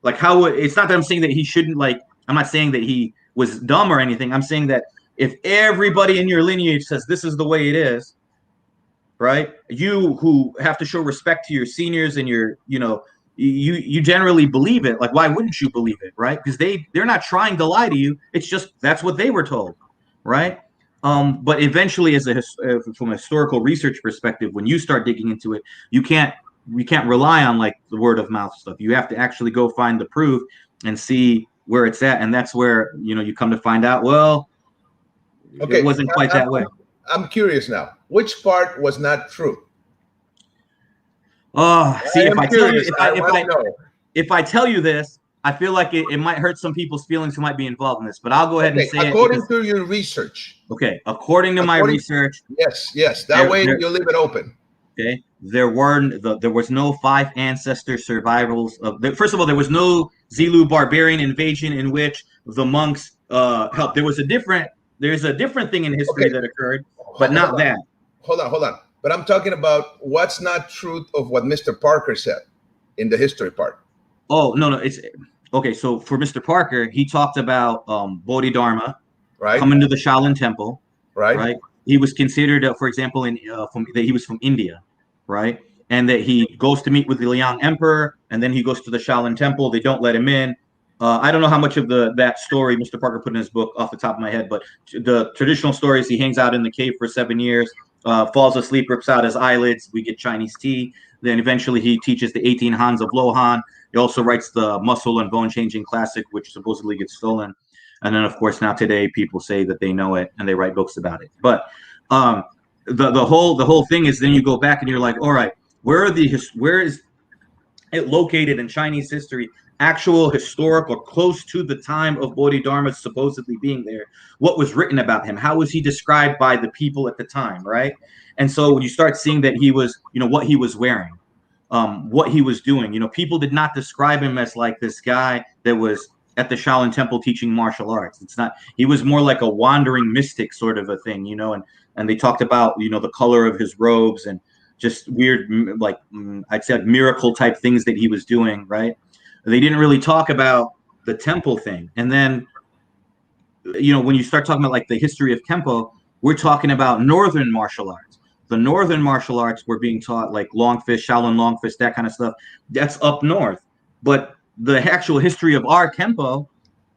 like it's not that I'm saying that he shouldn't, I'm not saying that he was dumb or anything. I'm saying that if everybody in your lineage says this is the way it is, right? You who have to show respect to your seniors and you generally believe it. Like, why wouldn't you believe it, right? Because they're not trying to lie to you. It's just that's what they were told, right? But eventually, from a historical research perspective, when you start digging into it, we can't rely on like the word of mouth stuff. You have to actually go find the proof and see where it's at, and that's where you come to find out. Well, okay, it wasn't quite that way. I'm curious now. Which part was not true? Oh, see, if I tell you this, I feel like it might hurt some people's feelings who might be involved in this, but I'll go ahead and say according to your research. Okay, according to my research. Yes. That way you leave it open. Okay, there was no 5 ancestor survivals first of all, there was no Zilu barbarian invasion in which the monks helped. There's a different thing in history that occurred, but not that. Hold on. But I'm talking about what's not truth of what Mr. Parker said in the history part. Oh, no, it's okay. So for Mr. Parker, he talked about Bodhidharma coming to the Shaolin Temple, right? He was considered, for example, that he was from India, right? And that he goes to meet with the Liang Emperor, and then he goes to the Shaolin Temple. They don't let him in. I don't know how much of that story Mr. Parker put in his book off the top of my head, but the traditional story is he hangs out in the cave for 7 years, falls asleep, rips out his eyelids. We get Chinese tea. Then eventually he teaches the 18 Hans of Lohan. He also writes the Muscle and Bone Changing Classic, which supposedly gets stolen. And then, of course, now today people say that they know it and they write books about it. But the whole thing is then you go back and you're like, all right, where is it located in Chinese history actual historical close to the time of Bodhidharma supposedly being there, what was written about him, how was he described by the people at the time, right? And so when you start seeing that he was, what he was wearing, what he was doing, people did not describe him as like this guy that was at the Shaolin Temple teaching martial arts. It's not. He was more like a wandering mystic sort of a thing, and they talked about the color of his robes and just weird, like I'd say like miracle type things that he was doing, right? They didn't really talk about the temple thing. And then, when you start talking about like the history of Kenpo, we're talking about northern martial arts. The northern martial arts were being taught like long fist, Shaolin long fist, that kind of stuff. That's up north. But the actual history of our Kenpo,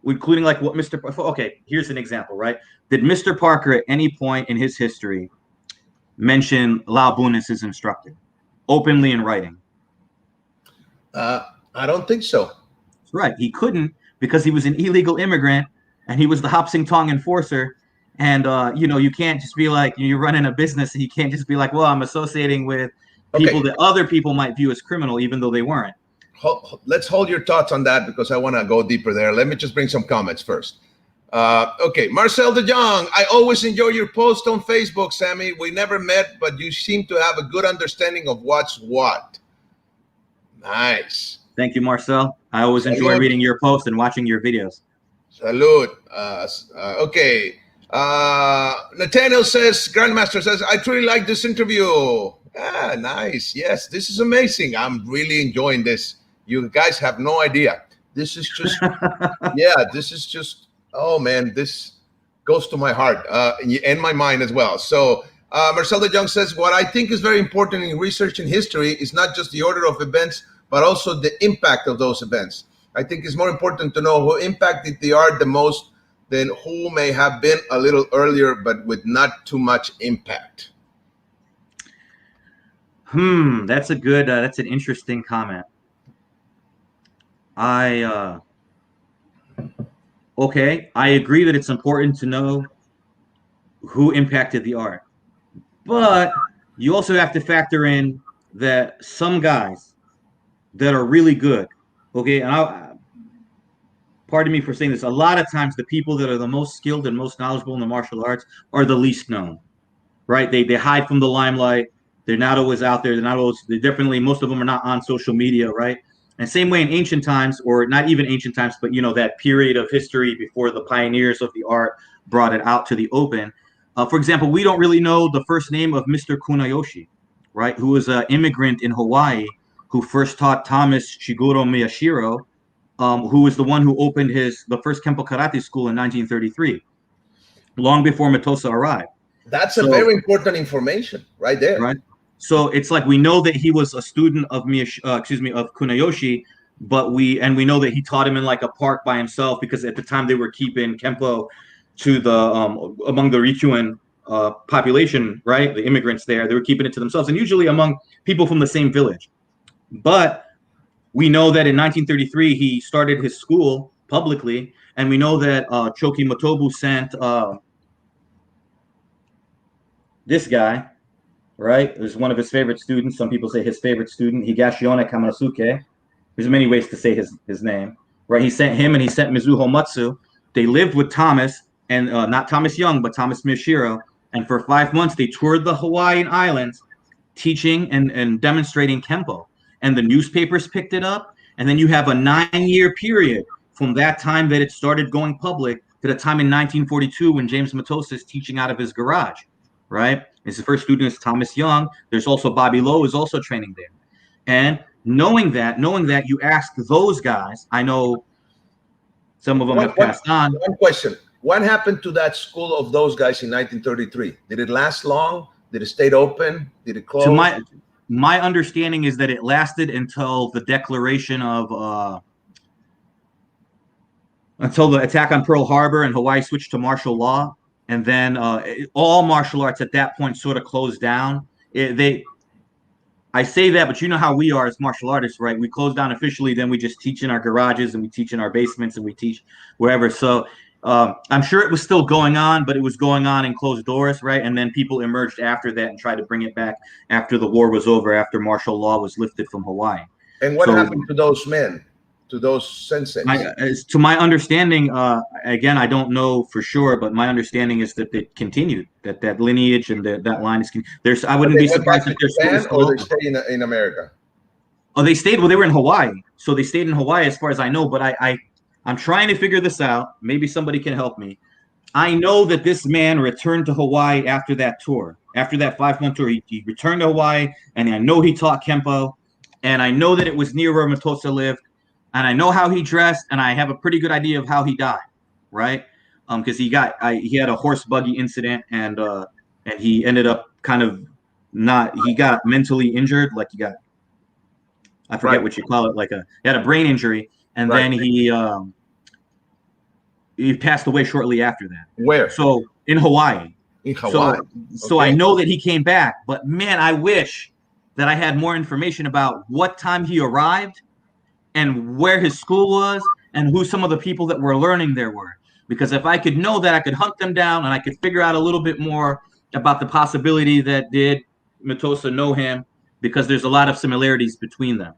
including like what okay, here's an example, right? Did Mr. Parker at any point in his history mention Lao Bun as his instructor, openly in writing? I don't think so. Right. He couldn't because he was an illegal immigrant and he was the Hop Sing Tong enforcer. And, you can't just be like, you're running a business and you can't just be like, well, I'm associating with people that other people might view as criminal, even though they weren't. Let's hold your thoughts on that because I want to go deeper there. Let me just bring some comments first. Okay, Marcel de Jong, I always enjoy your post on Facebook, Sammy. We never met, but you seem to have a good understanding of what's what. Nice. Thank you, Marcel. I always enjoy reading your posts and watching your videos. Salute. Okay. Nathaniel says, Grandmaster says, I truly like this interview. Ah, nice. Yes, this is amazing. I'm really enjoying this. You guys have no idea. This is just, this is just, oh man, this goes to my heart and my mind as well. So Marcel de Jong says, what I think is very important in research and history is not just the order of events, but also the impact of those events. I think it's more important to know who impacted the art the most than who may have been a little earlier, but with not too much impact. That's a good, that's an interesting comment. Okay, I agree that it's important to know who impacted the art, but you also have to factor in that some guys that are really good, okay, and pardon me for saying this, a lot of times the people that are the most skilled and most knowledgeable in the martial arts are the least known, right? They hide from the limelight. They're not always out there. They're definitely, most of them are not on social media, right? And same way in ancient times, or not even ancient times, but that period of history before the pioneers of the art brought it out to the open. For example, we don't really know the first name of Mr. Kunayoshi, right? Who was an immigrant in Hawaii who first taught Thomas Shiguro Miyashiro, who was the one who opened the first Kenpo Karate school in 1933, long before Matosa arrived. That's a very important information right there. Right. So it's like we know that he was a student of Kunayoshi, but we know that he taught him in like a park by himself because at the time they were keeping Kenpo to the among the Rikyuan population, right? The immigrants there, they were keeping it to themselves, and usually among people from the same village. But we know that in 1933 he started his school publicly, and we know that Choki Motobu sent this guy, right? It was one of his favorite students. Some people say his favorite student, Higashione Kamanosuke. There's many ways to say his name, right? He sent him and he sent Mizuho Matsu. They lived with Thomas, and not Thomas Young, but Thomas Miyashiro. And for 5 months, they toured the Hawaiian Islands teaching and demonstrating Kenpo. And the newspapers picked it up. And then you have a 9-year period from that time that it started going public to the time in 1942 when James Matosa is teaching out of his garage, right? His first student is Thomas Young. There's also Bobby Lowe is also training there. And knowing that you ask those guys, I know some of them have passed on. One question. What happened to that school of those guys in 1933? Did it last long? Did it stay open? Did it close? So my understanding is that it lasted until the declaration of until the attack on Pearl Harbor and Hawaii switched to martial law. And then all martial arts at that point sort of closed down. I say that, but you know how we are as martial artists, right? We close down officially, then we just teach in our garages and we teach in our basements and we teach wherever. So I'm sure it was still going on, but it was going on in closed doors, right? And then people emerged after that and tried to bring it back after the war was over, after martial law was lifted from Hawaii. And what So happened to those men, to those senseis? to my understanding, again, I don't know for sure, but my understanding is that it continued, that lineage and that line is. There's, I But wouldn't they be went surprised back if to there's Japan, students still or they open. stay in America? Oh, they stayed. Well, they were in Hawaii, so they stayed in Hawaii, as far as I know. But I'm trying to figure this out. Maybe somebody can help me. I know that this man returned to Hawaii after that tour, after that 5-month tour. He returned to Hawaii, and I know he taught Kenpo, and I know that it was near where Matosa lived, and I know how he dressed, and I have a pretty good idea of how he died, right? Because he had a horse buggy incident, and he ended up kind of not. He got mentally injured, like he got, I forget Right, what you call it, like he had a brain injury, and right. then he passed away shortly after that. Where? So in Hawaii. In So Hawaii. so I Okay. know that he came back, but man, I wish that I had more information about what time he arrived and where his school was and who some of the people that were learning there were. Because if I could know that, I could hunt them down and I could figure out a little bit more about the possibility that did Matosa know him, because there's a lot of similarities between them.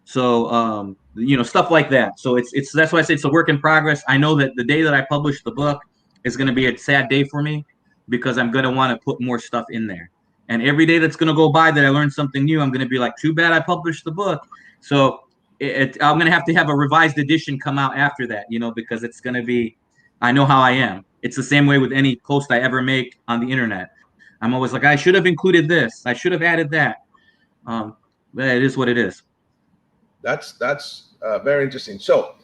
So stuff like that. So it's that's why I say it's a work in progress. I know that the day that I publish the book is going to be a sad day for me, because I'm going to want to put more stuff in there. And every day that's going to go by that I learn something new, I'm going to be like, too bad I published the book. So I'm going to have a revised edition come out after that, because it's going to be, I know how I am. It's the same way with any post I ever make on the internet. I'm always like, I should have included this. I should have added that. But it is what it is. That's very interesting. So,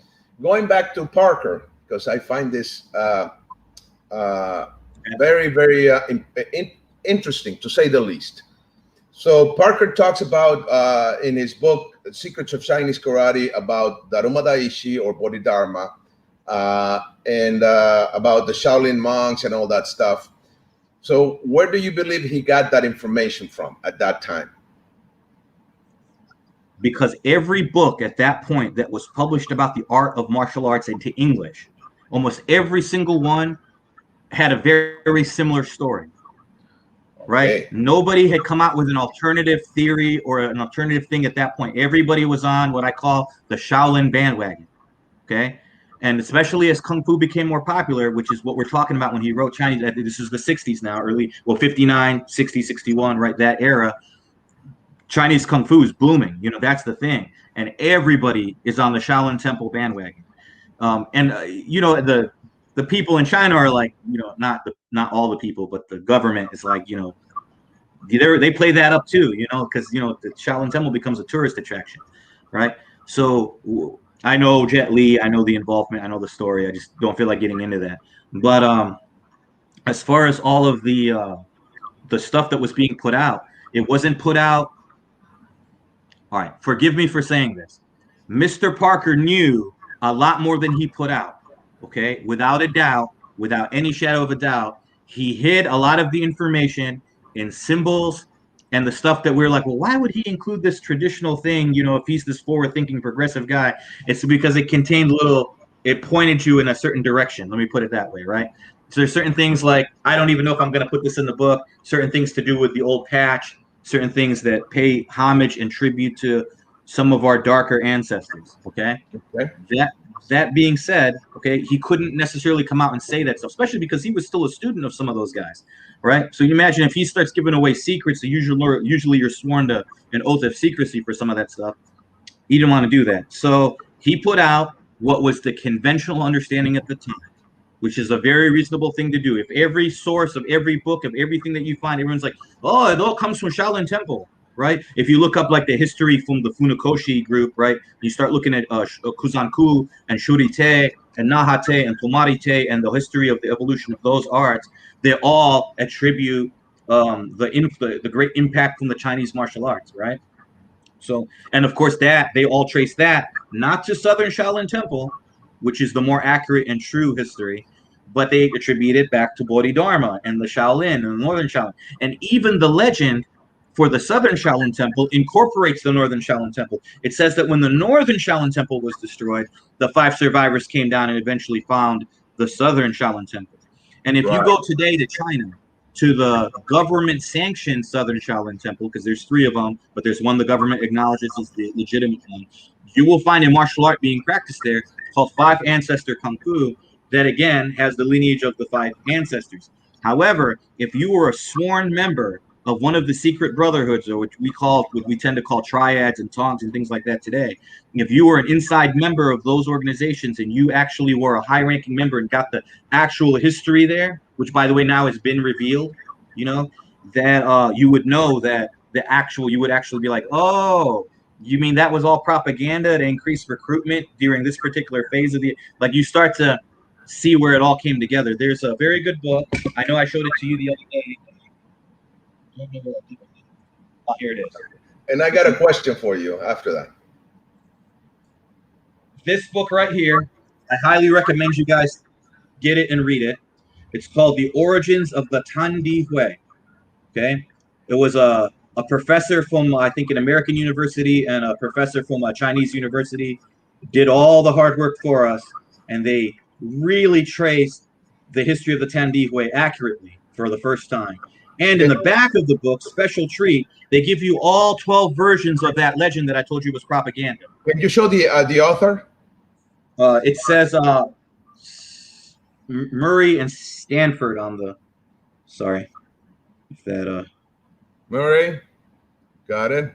going back to Parker, because I find this uh, very, very interesting, to say the least. So Parker talks about in his book Secrets of Chinese Karate about Daruma Daishi, or Bodhidharma, and about the Shaolin monks and all that stuff. So where do you believe he got that information from at that time? Because every book at that point that was published about the art of martial arts into English, almost every single one had a very, very similar story. Right? Okay. Nobody had come out with an alternative theory or an alternative thing at that point. Everybody was on what I call the Shaolin bandwagon. Okay. And especially as Kung Fu became more popular, which is what we're talking about when he wrote Chinese, this is the 60s now, 59, 60, 61, right? That era. Chinese Kung Fu is booming. That's the thing. And everybody is on the Shaolin Temple bandwagon. The people in China are like, not all the people, but the government is like, they play that up too, because the Shaolin Temple becomes a tourist attraction, right? So I know Jet Li, I know the involvement, I know the story. I just don't feel like getting into that. But as far as all of the stuff that was being put out, it wasn't put out. All right, forgive me for saying this. Mr. Parker knew a lot more than he put out. Okay, without a doubt, without any shadow of a doubt, he hid a lot of the information in symbols and the stuff that we're like, well, why would he include this traditional thing? If he's this forward-thinking, progressive guy, it's because it contained it pointed you in a certain direction. Let me put it that way, right? So there's certain things like, I don't even know if I'm going to put this in the book, certain things to do with the old patch, certain things that pay homage and tribute to some of our darker ancestors. Okay. Okay. That being said, okay, he couldn't necessarily come out and say that stuff, especially because he was still a student of some of those guys, right? So you imagine if he starts giving away secrets, so usually you're sworn to an oath of secrecy for some of that stuff. He didn't want to do that. So he put out what was the conventional understanding at the time, which is a very reasonable thing to do. If every source of every book of everything that you find, everyone's like, oh, it all comes from Shaolin Temple, right? If you look up like the history from the Funakoshi group, right, you start looking at Kuzanku and Shurite and Nahate and Tomarite and the history of the evolution of those arts, they all attribute the great impact from the Chinese martial arts, right? So, and of course that they all trace that not to Southern Shaolin Temple, which is the more accurate and true history, but they attribute it back to Bodhidharma and the Shaolin and the Northern Shaolin. And even the legend for the Southern Shaolin Temple incorporates the Northern Shaolin Temple. It says that when the Northern Shaolin Temple was destroyed, the 5 survivors came down and eventually found the Southern Shaolin Temple. And if you Right. go today to China, to the government-sanctioned Southern Shaolin Temple, because there's 3 of them, but there's one the government acknowledges as the legitimate one, you will find a martial art being practiced there called 5 Ancestor Kung Fu that, again, has the lineage of the 5 ancestors. However, if you were a sworn member of one of the secret brotherhoods, or what we tend to call triads and tongs and things like that today, if you were an inside member of those organizations and you actually were a high-ranking member and got the actual history there, which, by the way, now has been revealed, that you would know that you would actually be like, oh, you mean that was all propaganda to increase recruitment during this particular phase of like, you start to see where it all came together. There's a very good book. I know I showed it to you the other day. Oh, here it is. And I got a question for you after that. This book right here, I highly recommend you guys get it and read it. It's called The Origins of the Tandi Hui. Okay? It was a professor from, I think, an American university and a professor from a Chinese university did all the hard work for us, and they really traced the history of the Tandi Hui accurately for the first time. And in the back of the book, special treat, they give you all 12 versions of that legend that I told you was propaganda. Can you show the author? It says Murray and Stanford on the. Sorry, if that. Murray, got it.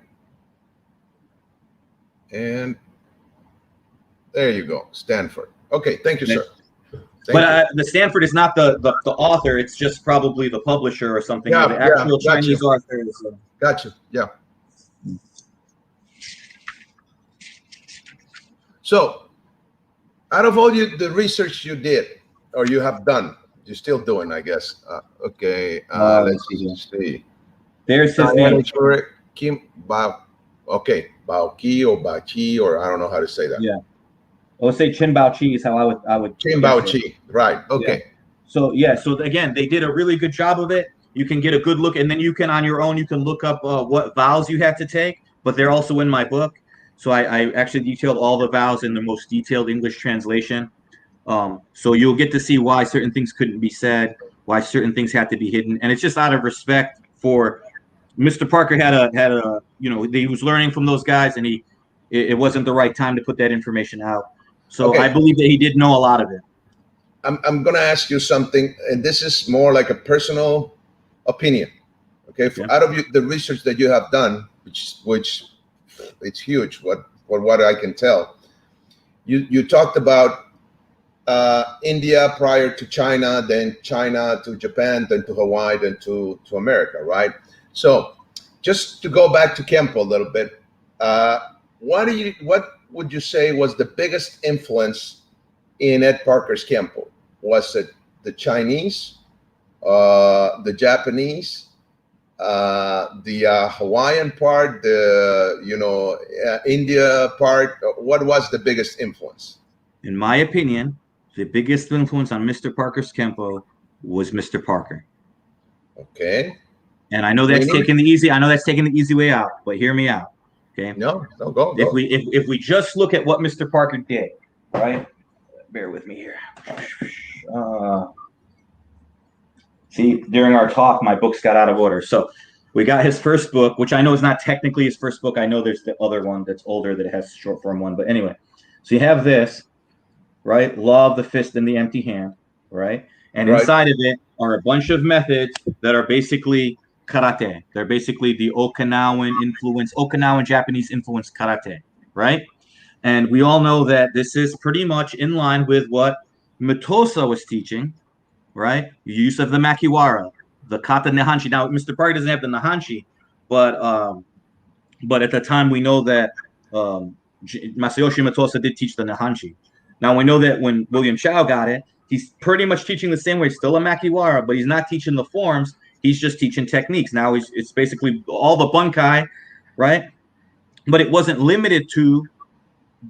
And there you go, Stanford. Okay, thank you, sir. But the Stanford is not the author; it's just probably the publisher or something. Yeah, the actual Chinese author is. Gotcha. Yeah. So, out of all the research you did or you have done, you're still doing, I guess. Okay. Let's see. There's his name. Kim Bao. Okay, Bao Ki or Bao Chi, or I don't know how to say that. Yeah. I would say Chin Bao Chi is how I would. Chin Bao Chi. Right. Okay. Yeah. So again, they did a really good job of it. You can get a good look, and then you can, on your own, you can look up what vows you have to take. But they're also in my book. So I actually detailed all the vows in the most detailed English translation. So you'll get to see why certain things couldn't be said, why certain things had to be hidden, and it's just out of respect for Mr. Parker. He was learning from those guys, and it wasn't the right time to put that information out. So I believe that he did know a lot of it. I'm going to ask you something, and this is more like a personal opinion. Okay, out of the research that you have done, which it's huge. What I can tell, you talked about India prior to China, then China to Japan, then to Hawaii, then to America, right? So, just to go back to Kenpo a little bit, what would you say was the biggest influence in Ed Parker's Kenpo? Was it the Chinese, the Japanese, the Hawaiian part, the India part? What was the biggest influence? In my opinion, the biggest influence on Mr. Parker's Kenpo was Mr. Parker. Okay. And I know that's taking the easy way out, but hear me out. Okay. No, go. If we just look at what Mr. Parker did, right? Bear with me here. See, during our talk, my books got out of order. So we got his first book, which I know is not technically his first book. I know there's the other one that's older that has short form one. But anyway, so you have this, right? Law of the fist and the empty hand, right? And inside of it are a bunch of methods that are basically karate. They're basically the Okinawan Japanese influence karate, right? And we all know that this is pretty much in line with what Mitosa was teaching, right? Use of the makiwara, the kata nehanshi. Now, Mr. Parker doesn't have the nehanshi, but at the time we know that Masayoshi Mitosa did teach the nehanshi. Now we know that when William Chow got it, he's pretty much teaching the same way, still a makiwara, but he's not teaching the forms. He's just teaching techniques. Now it's basically all the bunkai, right? But it wasn't limited to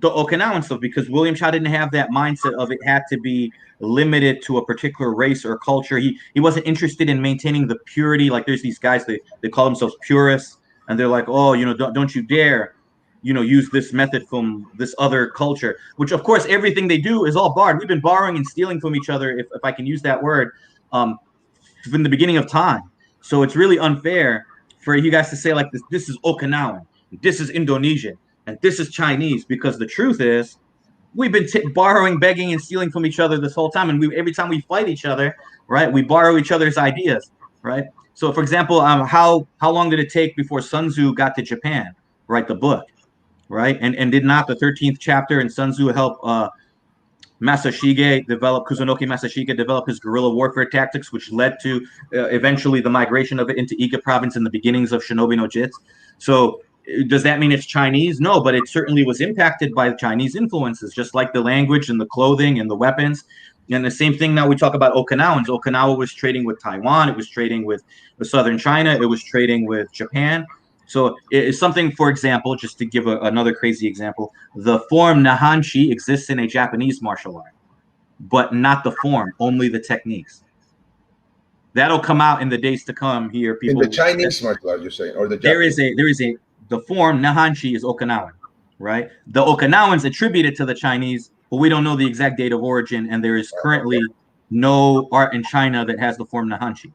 the Okinawan stuff because William Chow didn't have that mindset of it had to be limited to a particular race or culture. He wasn't interested in maintaining the purity. Like there's these guys, they call themselves purists, and they're like, oh, don't you dare, use this method from this other culture, which of course everything they do is all borrowed. We've been borrowing and stealing from each other, if I can use that word, from the beginning of time. So it's really unfair for you guys to say like this is Okinawan, this is Indonesian, and this is Chinese, because the truth is we've been borrowing, begging, and stealing from each other this whole time. And every time we fight each other, right, we borrow each other's ideas, right? So, for example, how long did it take before Sun Tzu got to Japan, write the book, right? And did not the 13th chapter and Sun Tzu help Kusunoki Masashige develop his guerrilla warfare tactics, which led to eventually the migration of it into Iga province and the beginnings of Shinobi no Jits. So does that mean it's Chinese? No, but it certainly was impacted by Chinese influences, just like the language and the clothing and the weapons. And the same thing now we talk about Okinawans. Okinawa was trading with Taiwan. It was trading with southern China. It was trading with Japan. So it's something, for example, just to give another crazy example, the form Nahanchi exists in a Japanese martial art, but not the form, only the techniques. That'll come out in the days to come here. In People, the Chinese martial art, you're saying, or the there Japanese? is a the form Nahanchi is Okinawan, right? The Okinawans attribute it to the Chinese, but we don't know the exact date of origin, and there is currently no art in China that has the form Nahanchi.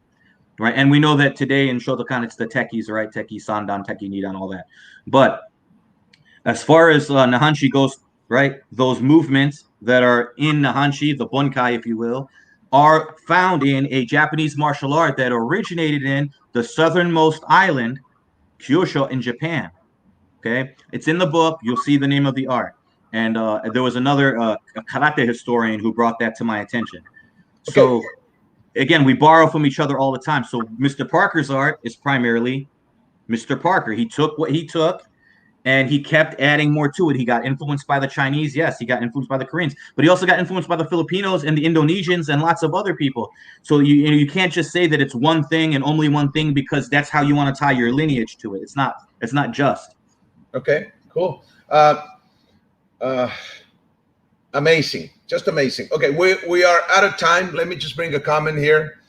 Right, and we know that today in Shotokan it's the tekis, right? Teki Sandan, Teki Nidan, all that. But as far as Nahanchi goes, right, those movements that are in Nahanchi, the Bonkai, if you will, are found in a Japanese martial art that originated in the southernmost island, Kyushu, in Japan. Okay, it's in the book. You'll see the name of the art. And there was another karate historian who brought that to my attention. So. Okay. Again, we borrow from each other all the time. So Mr. Parker's art is primarily Mr. Parker. He took what he took and he kept adding more to it. He got influenced by the Chinese. Yes, he got influenced by the Koreans, but he also got influenced by the Filipinos and the Indonesians and lots of other people. So you can't just say that it's one thing and only one thing because that's how you want to tie your lineage to it. It's not just. Okay, cool. Uh, Amazing, just amazing. Okay, we are out of time. Let me just bring a comment here.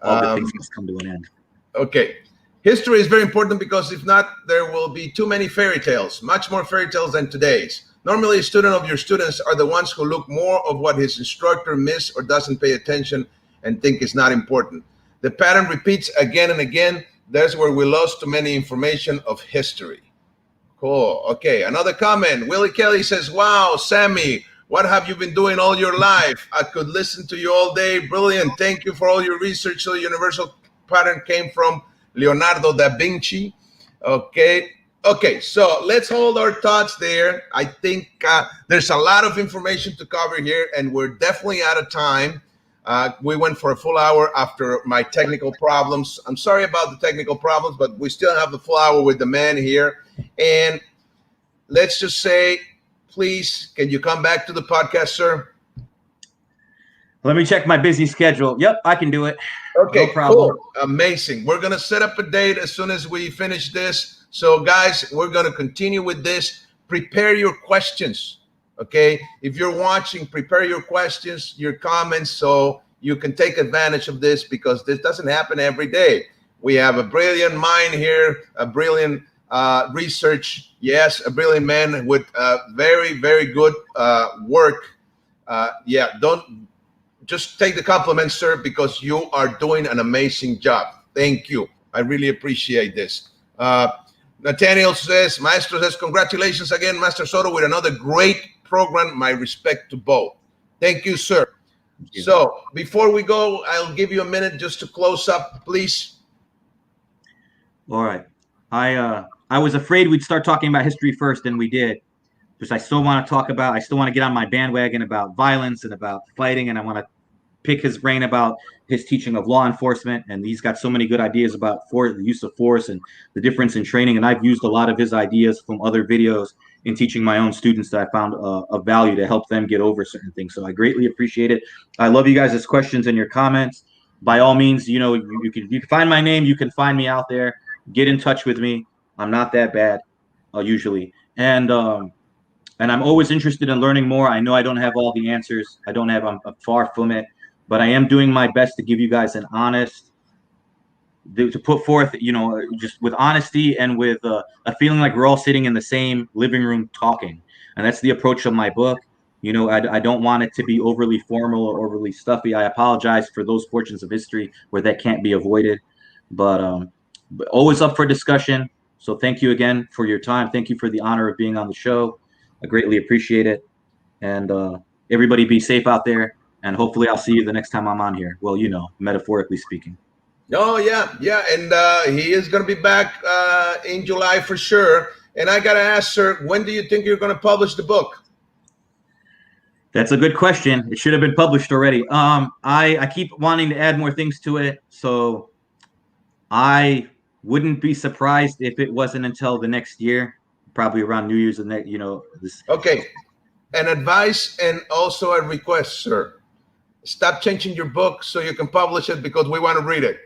All good things must come to an end. Okay, history is very important because if not, there will be too many fairy tales, much more fairy tales than today's. Normally, a student of your students are the ones who look more of what his instructor missed or doesn't pay attention and think is not important. The pattern repeats again and again. That's where we lost too many information of history. Cool. Okay, another comment. Willie Kelly says, wow, Sami, what have you been doing all your life? I could listen to you all day. Brilliant. Thank you for all your research. So the universal pattern came from Leonardo da Vinci. Okay. Okay, so let's hold our thoughts there. I think there's a lot of information to cover here, and we're definitely out of time. We went for a full hour after my technical problems. I'm sorry about the technical problems, but we still have the full hour with the man here. And let's just say, please, can you come back to the podcast, sir? Let me check my busy schedule. Yep, I can do it. Okay, no problem. Cool. Amazing. We're going to set up a date as soon as we finish this. So, guys, we're going to continue with this. Prepare your questions, okay? If you're watching, prepare your questions, your comments, so you can take advantage of this because this doesn't happen every day. We have a brilliant mind here, a brilliant research, yes, a brilliant man with very, very good work. Yeah, don't just take the compliments, sir, because you are doing an amazing job. Thank you. I really appreciate this. Nathaniel says, Maestro says, congratulations again, Master Soto, with another great program. My respect to both. Thank you, sir. Thank you. So before we go, I'll give you a minute just to close up, please. All right. I was afraid we'd start talking about history first, and we did, because I still want to get on my bandwagon about violence and about fighting, and I want to pick his brain about his teaching of law enforcement. And he's got so many good ideas about the use of force and the difference in training. And I've used a lot of his ideas from other videos in teaching my own students that I found of value to help them get over certain things. So I greatly appreciate it. I love you guys' questions and your comments. By all means, you can find my name. You can find me out there. Get in touch with me. I'm not that bad, usually. And I'm always interested in learning more. I know I don't have all the answers. I'm far from it, but I am doing my best to give you guys an honest, to put forth, just with honesty and with a feeling like we're all sitting in the same living room talking. And that's the approach of my book. I don't want it to be overly formal or overly stuffy. I apologize for those portions of history where that can't be avoided, but always up for discussion. So thank you again for your time. Thank you for the honor of being on the show. I greatly appreciate it. And everybody be safe out there. And hopefully I'll see you the next time I'm on here. Well, metaphorically speaking. Oh yeah, yeah, and he is going to be back in July for sure. And I got to ask, sir, when do you think you're going to publish the book? That's a good question. It should have been published already. I keep wanting to add more things to it, so I wouldn't be surprised if it wasn't until the next year, probably around New Year's and this. Okay, an advice and also a request, sir. Stop changing your book so you can publish it because we want to read it.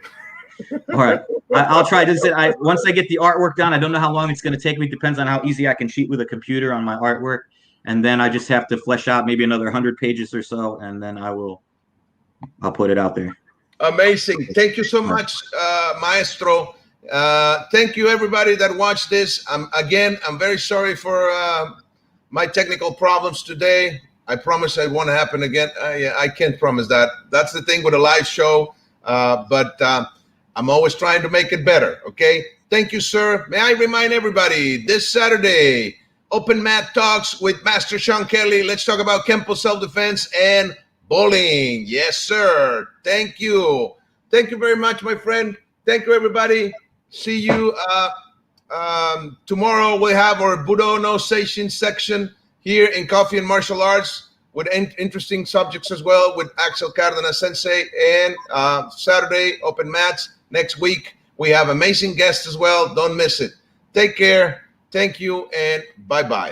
All right, I'll try this. Once I get the artwork done, I don't know how long it's going to take me. Depends on how easy I can cheat with a computer on my artwork, and then I just have to flesh out maybe another 100 pages or so, and then I'll put it out there. Amazing. Thank you so much, Maestro. Thank you, everybody that watched this. I'm very sorry for my technical problems today. I promise it won't happen again. I can't promise that. That's the thing with a live show. But I'm always trying to make it better. Okay. Thank you, sir. May I remind everybody this Saturday, Open Mat Talks with Master Sean Kelly. Let's talk about Kenpo self-defense and bowling. Yes, sir. Thank you. Thank you very much, my friend. Thank you, everybody. See you tomorrow. We have our Budo no Seishin section here in Coffee and Martial Arts with interesting subjects as well with Axel Cardenas Sensei. And Saturday, Open Mats. Next week, we have amazing guests as well. Don't miss it. Take care. Thank you, and bye-bye.